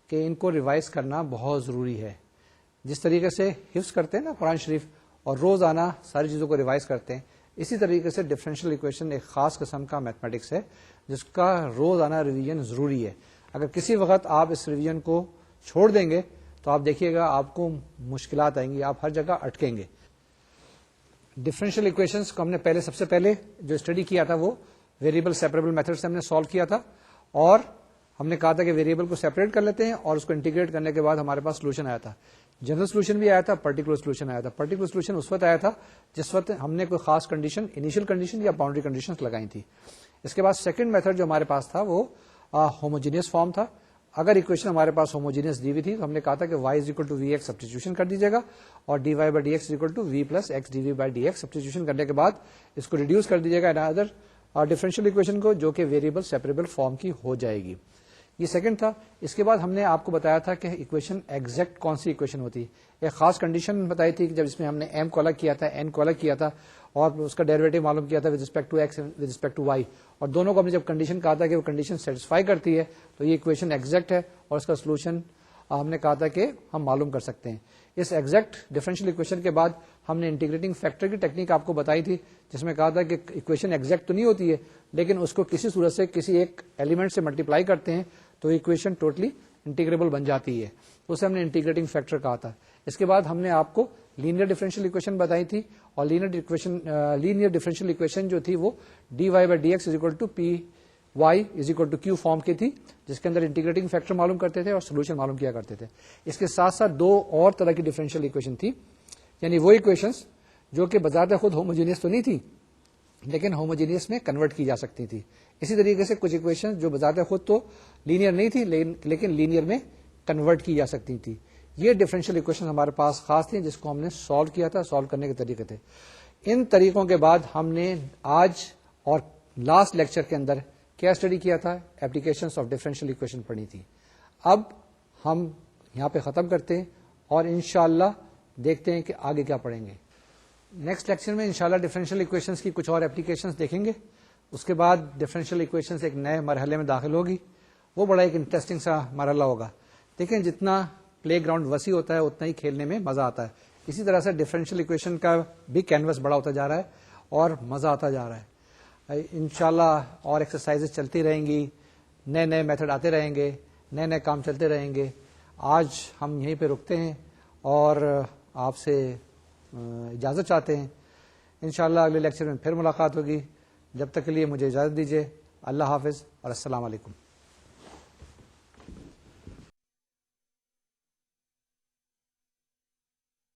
کہ ان کو ریوائز کرنا بہت ضروری ہے. جس طریقے سے حفظ کرتے ہیں نا قرآن شریف, اور روزانہ ساری چیزوں کو ریوائز کرتے ہیں, اسی طریقے سے ڈفرینشیل ایکویشن ایک خاص قسم کا میتھمیٹکس ہے جس کا روزانہ ریویژن ضروری ہے. اگر کسی وقت آپ اس ریویژن کو چھوڑ دیں گے تو آپ دیکھیے گا آپ کو مشکلات آئیں گی, آپ ہر جگہ اٹکیں گے. ڈفرینشیل ایکویشنز کو ہم نے سب سے پہلے جو اسٹڈی کیا تھا وہ ویریبل سیپریبل میتھڈ سے ہم نے سالو کیا تھا, اور ہم نے کہا تھا کہ ویریبل کو سیپریٹ کر لیتے ہیں اور اس کو انٹیگریٹ کرنے کے بعد ہمارے پاس سولوشن آیا تھا. جنرل سولوشن بھی آیا تھا, پرٹیکولر سولوشن آیا تھا. پرٹیکولر سولوشن اس وقت آیا تھا جس وقت ہم نے کوئی خاص کنڈیشن, انیشیل کنڈیشن یا باؤنڈری کنڈیشن لگائی تھی. اس کے بعد سیکنڈ میتھڈ جو ہمارے پاس تھا وہ ہوموجینئس فارم تھا. اگر اکویشن ہمارے پاس ہوموجینئس دی ہوئی تھی تو ہم نے کہا تھا کہ y is equal to v x substitution کر دیجیے گا, اور d y by d x equal to v plus x d v by d x substitution کرنے کے بعد اس کو ریڈیوس کر دیجیے گا ادر ڈفرینشیل اکویشن کو, جو کہ ویریبل سیپریبل فارم کی ہو جائے گی. یہ سیکنڈ تھا. اس کے بعد ہم نے آپ کو بتایا تھا کہ اکویشن ایگزیکٹ کون سی اکویشن ہوتی ہے. ایک خاص کنڈیشن بتائی تھی کہ جب اس میں ہم نے ایم کو الگ کیا تھا, این کو الگ کیا تھا, اور اس کا ڈیریویٹو معلوم کیا تھا with respect to x with respect to y, اور دونوں کو ہم نے جب کنڈیشن کہا تھا کہ وہ کنڈیشن سیٹسفائی کرتی ہے تو یہ اکویشن ایگزیکٹ ہے, اور اس کا سولوشن ہم نے کہا تھا کہ ہم معلوم کر سکتے ہیں. اس ایگزیکٹ ڈفرینشیل اکویشن کے بعد ہم نے انٹیگریٹنگ فیکٹر کی ٹیکنیک آپ کو بتائی تھی, جس میں کہا تھا کہ اکویشن ایگزیکٹ تو نہیں ہوتی ہے, لیکن اس کو کسی صورت سے کسی ایک ایلیمنٹ سے ملٹیپلائی کرتے ہیں تو اکویشن ٹوٹلی انٹیگریبل بن جاتی ہے. اسے ہم نے انٹیگریٹنگ فیکٹر کہا تھا. اس کے بعد ہم نے آپ کو لینئر ڈفرینشیل اکویشن بتائی تھی, اور لینئر ڈفرینشیل اکویشن جو تھی وہ d y by d x is equal to p y is equal to q form کی تھی, جس کے اندر انٹیگریٹنگ فیکٹر معلوم کرتے تھے اور سولوشن معلوم کیا کرتے تھے. اس کے ساتھ ساتھ دو اور طرح کی ڈفرینشیل اکویشن تھی, یعنی وہ اکویشنس جو کہ بذات خود ہوموجینئس تو نہیں تھی لیکن ہوموجینئس میں کنورٹ کی جا سکتی تھی. اسی طریقے سے کچھ اکویشن جو بذات خود تو لینئر نہیں تھی لیکن لینئر میں کنورٹ کی جا سکتی تھی. یہ ڈفرینشیل اکویشن ہمارے پاس خاص تھی جس کو ہم نے سالو کیا تھا, سالو کرنے کے طریقے تھے. ان طریقوں کے بعد ہم نے آج اور لاسٹ لیکچر کے اندر کیا اسٹڈی کیا تھا, ایپلیکیشنس آف ڈفرینشیل اکویشن پڑھی تھی. اب ہم یہاں پہ ختم کرتے ہیں اور انشاءاللہ دیکھتے ہیں کہ آگے کیا پڑھیں گے. نیکسٹ لیکچر میں انشاءاللہ ڈفرینشیل اکویشنس کی کچھ اور ایپلیکیشنس دیکھیں گے. اس کے بعد ڈفرینشیل اکویشنس ایک نئے مرحلے میں داخل ہوگی, وہ بڑا ایک انٹرسٹنگ سا مرحلہ ہوگا. دیکھیں جتنا پلے گراؤنڈ وسیع ہوتا ہے اتنا ہی کھیلنے میں مزہ آتا ہے. اسی طرح سے ڈفرینشیل اکویشن کا بھی کینوس بڑا ہوتا جا رہا ہے اور مزہ آتا جا رہا ہے. انشاءاللہ اور ایکسرسائزز چلتی رہیں گی, نئے نئے میتھڈ آتے رہیں گے, نئے نئے کام چلتے رہیں گے. آج ہم یہیں پہ رکتے ہیں اور آپ سے اجازت چاہتے ہیں. انشاءاللہ اگلے لیکچر میں پھر ملاقات ہوگی. جب تک کے لیے مجھے اجازت دیجیے. اللہ حافظ اور السلام علیکم.